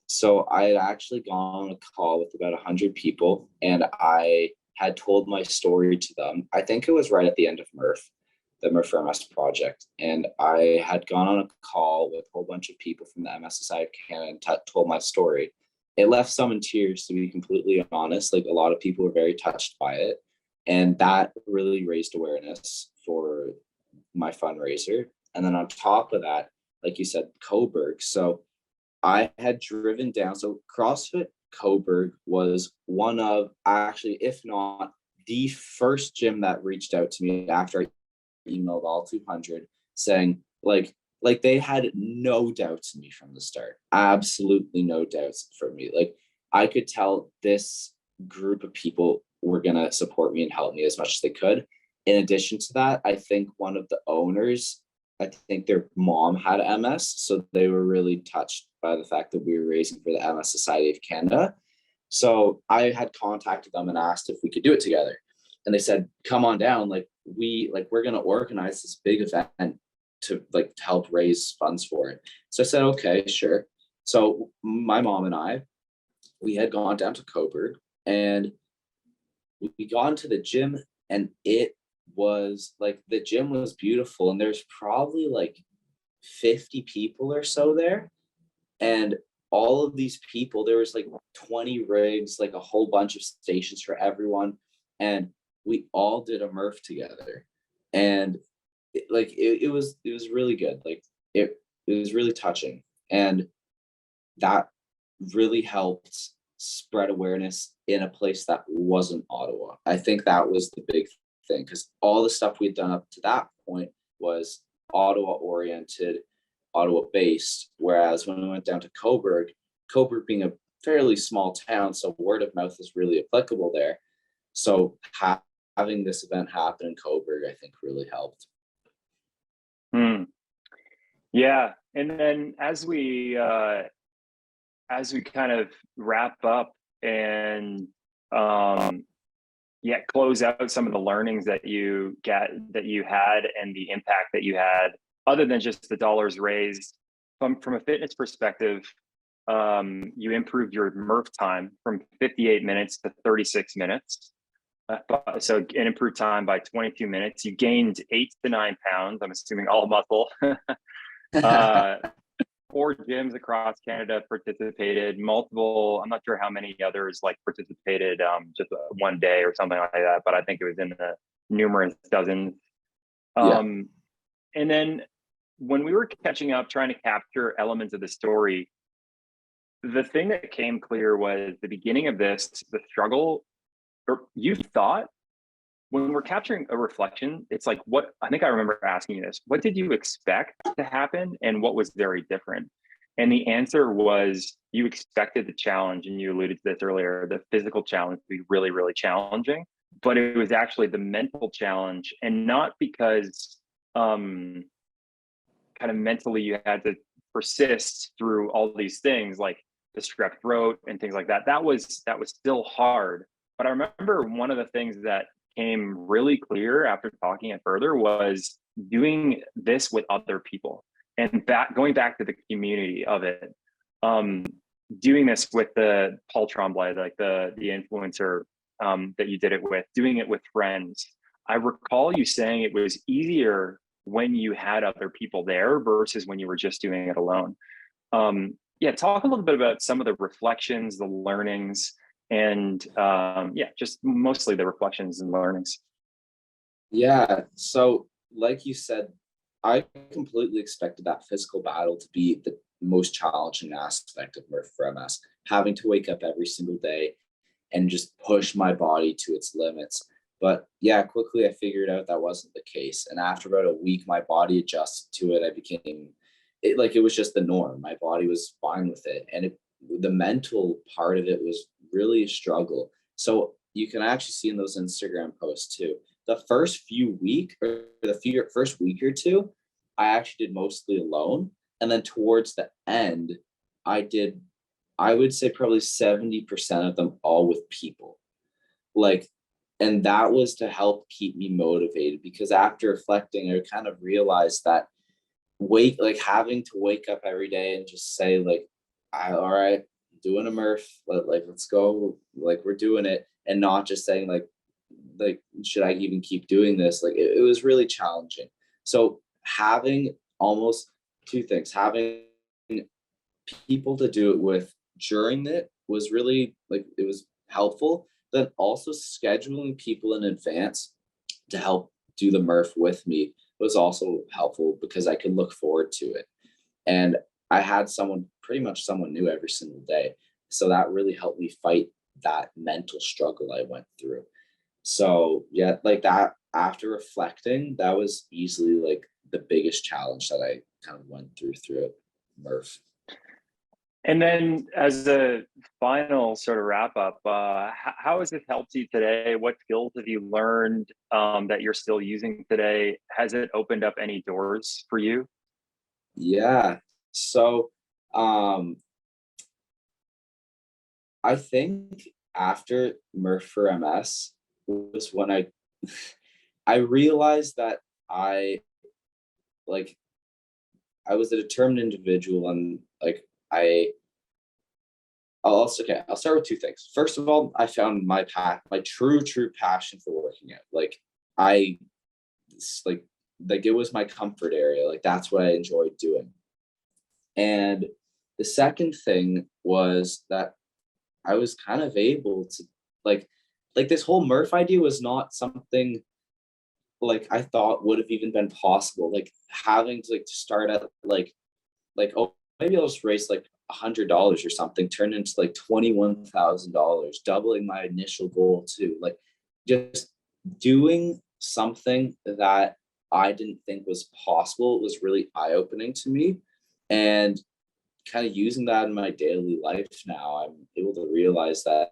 [SPEAKER 1] So I had actually gone on a call with about 100 people, and I had told my story to them. I think it was right at the end of MURPH, the MURPH for MS project. And I had gone on a call with a whole bunch of people from the MS Society of Canada and told my story. It left some in tears, to be completely honest. Like a lot of people were very touched by it. And that really raised awareness for my fundraiser. And then on top of that, like you said, Coburg. So I had driven down. So CrossFit Coburg was one of, actually, if not the first gym that reached out to me after I emailed all 200 saying like they had no doubts in me from the start. Absolutely no doubts for me. Like I could tell this group of people were going to support me and help me as much as they could. In addition to that, I think one of the owners, I think their mom had MS, so they were really touched by the fact that we were raising for the MS Society of Canada. So I had contacted them and asked if we could do it together. And they said, come on down. We're going to organize this big event to help raise funds for it. So I said, okay, sure. So my mom and I, we had gone down to Coburg, and we got into the gym, and it was like, the gym was beautiful, and there's probably like 50 people or so there. And all of these people, there was like 20 rigs, like a whole bunch of stations for everyone. And we all did a MURPH together. And it was really good. Like it was really touching. And that really helped spread awareness in a place that wasn't Ottawa. I think that was the big thing, because all the stuff we'd done up to that point was Ottawa oriented, Ottawa based. Whereas when we went down to Coburg being a fairly small town, so word of mouth is really applicable there. So having this event happen in Coburg, I think really helped.
[SPEAKER 3] Yeah. And then as we kind of wrap up and close out some of the learnings that you had and the impact that you had, other than just the dollars raised from a fitness perspective, you improved your MURPH time from 58 minutes to 36 minutes. So an improved time by 22 minutes. You gained 8 to 9 pounds, I'm assuming all muscle. 4 gyms across Canada participated, multiple, I'm not sure how many others participated just one day or something like that, but I think it was in the numerous dozens. And then when we were catching up, trying to capture elements of the story, the thing that came clear was the beginning of this, the struggle, or you thought, when we're capturing a reflection, it's like, what, I think I remember asking you this, what did you expect to happen and what was very different? And the answer was, you expected the challenge, and you alluded to this earlier, the physical challenge to be really, really challenging, but it was actually the mental challenge. And not because kind of mentally you had to persist through all these things like the strep throat and things like that. That was still hard. But I remember one of the things that came really clear after talking it further was doing this with other people, and going back to the community of it. doing this with the Paul Tremblay, like the influencer that you did it with, doing it with friends. I recall you saying it was easier when you had other people there versus when you were just doing it alone. Yeah, talk a little bit about some of the reflections, the learnings, and yeah, just mostly the reflections and learnings.
[SPEAKER 1] Yeah. So, like you said, I completely expected that physical battle to be the most challenging aspect of MURPH for MS, having to wake up every single day and just push my body to its limits. But yeah, quickly I figured out that wasn't the case. And after about a week, my body adjusted to it. I became it like it was just the norm. My body was fine with it. And the mental part of it was really a struggle. So you can actually see in those Instagram posts too. The first few week or first week or two, I actually did mostly alone. And then towards the end, I did, I would say probably 70% of them all with people. Like, and that was to help keep me motivated because after reflecting, I kind of realized that like having to wake up every day and just say like, all right, doing a MURPH, let's go, like we're doing it, and not just saying like should I even keep doing this? Like it was really challenging. So having almost two things, having people to do it with during it was really like it was helpful. Then also scheduling people in advance to help do the MURPH with me was also helpful because I could look forward to it. And I had pretty much someone new every single day. So that really helped me fight that mental struggle I went through. So yeah, like that after reflecting, that was easily like the biggest challenge that I kind of went through it, MURPH.
[SPEAKER 3] And then, as a final sort of wrap up, how has it helped you today? What skills have you learned that you're still using today? Has it opened up any doors for you?
[SPEAKER 1] Yeah. So um I think after MURPH for MS was when I realized that I like I was a determined individual and like I I'll start with two things. First of all, I found my true passion for working out. I like like it was my comfort area. Like that's what I enjoyed doing. And the second thing was that I was kind of able to like this whole MURPH idea was not something like I thought would have even been possible. Like having to to start at oh maybe I'll just raise like $100 or something, turn into like $21,000, doubling my initial goal too. Like just doing something that I didn't think was possible was really eye opening to me, and kind of using that in my daily life now, I'm able to realize that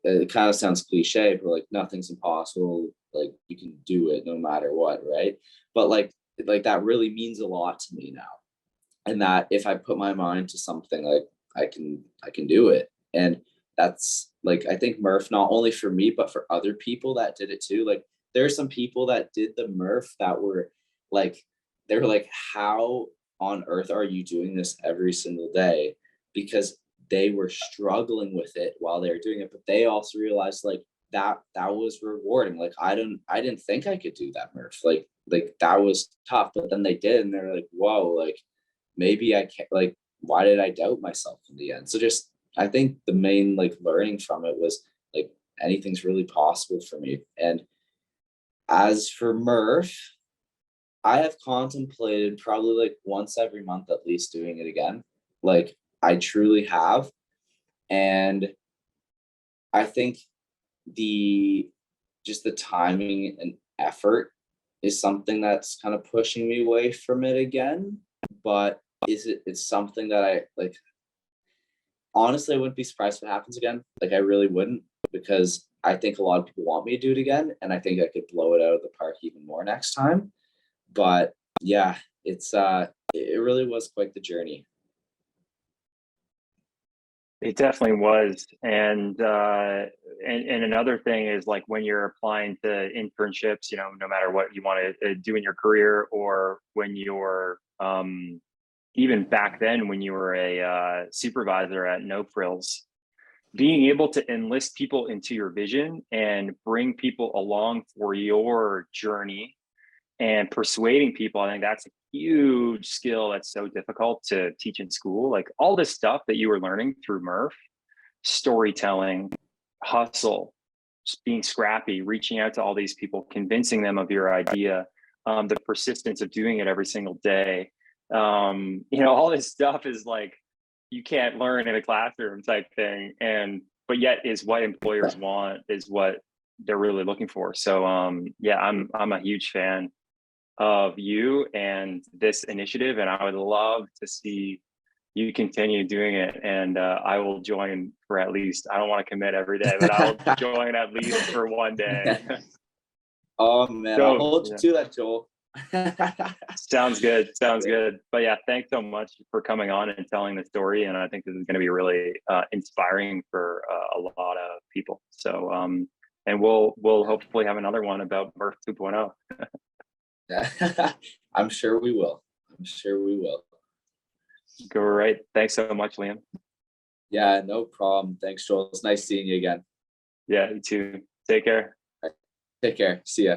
[SPEAKER 1] it kind of sounds cliche, but like nothing's impossible. Like you can do it no matter what, right? But like that really means a lot to me now. And that if I put my mind to something, like I can do it. And that's like I think MURPH not only for me, but for other people that did it too. Like there are some people that did the MURPH that were like, they were like, how on earth are you doing this every single day? Because they were struggling with it while they were doing it, but they also realized like that was rewarding. Like I didn't think I could do that MURPH. Like that was tough, but then they did, and they're like, whoa, like maybe I can't. Like why did I doubt myself in the end? So just I think the main like learning from it was like anything's really possible for me. And as for MURPH, I have contemplated probably like once every month at least doing it again. Like I truly have. And I think the just the timing and effort is something that's kind of pushing me away from it again. But it's something that I like honestly I wouldn't be surprised if it happens again. Like I really wouldn't, because I think a lot of people want me to do it again, and I think I could blow it out of the park even more next time. But yeah, it really was quite the journey.
[SPEAKER 3] It definitely was. And another thing is like when you're applying to internships, you know, no matter what you want to do in your career, or when you're even back then when you were a supervisor at No Frills, being able to enlist people into your vision and bring people along for your journey and persuading people, I think that's a huge skill that's so difficult to teach in school. Like all this stuff that you were learning through MURPH, storytelling, hustle, just being scrappy, reaching out to all these people, convincing them of your idea, the persistence of doing it every single day. All this stuff is like you can't learn in a classroom type thing, but yet is what employers want, is what they're really looking for. So yeah, I'm a huge fan of you and this initiative, and I would love to see you continue doing it. And I will join for at least, I don't want to commit every day, but I'll join at least for one day.
[SPEAKER 1] Oh man, I'll hold you to that, Joel.
[SPEAKER 3] Sounds good. But yeah, thanks so much for coming on and telling the story. And I think this is going to be really inspiring for a lot of people. So, and we'll hopefully have another one about MURPH 2.0.
[SPEAKER 1] I'm sure we will.
[SPEAKER 3] Great. Thanks so much, Liam.
[SPEAKER 1] Yeah, no problem. Thanks, Joel. It's nice seeing you again.
[SPEAKER 3] Yeah, you too. Take care.
[SPEAKER 1] Take care. See ya.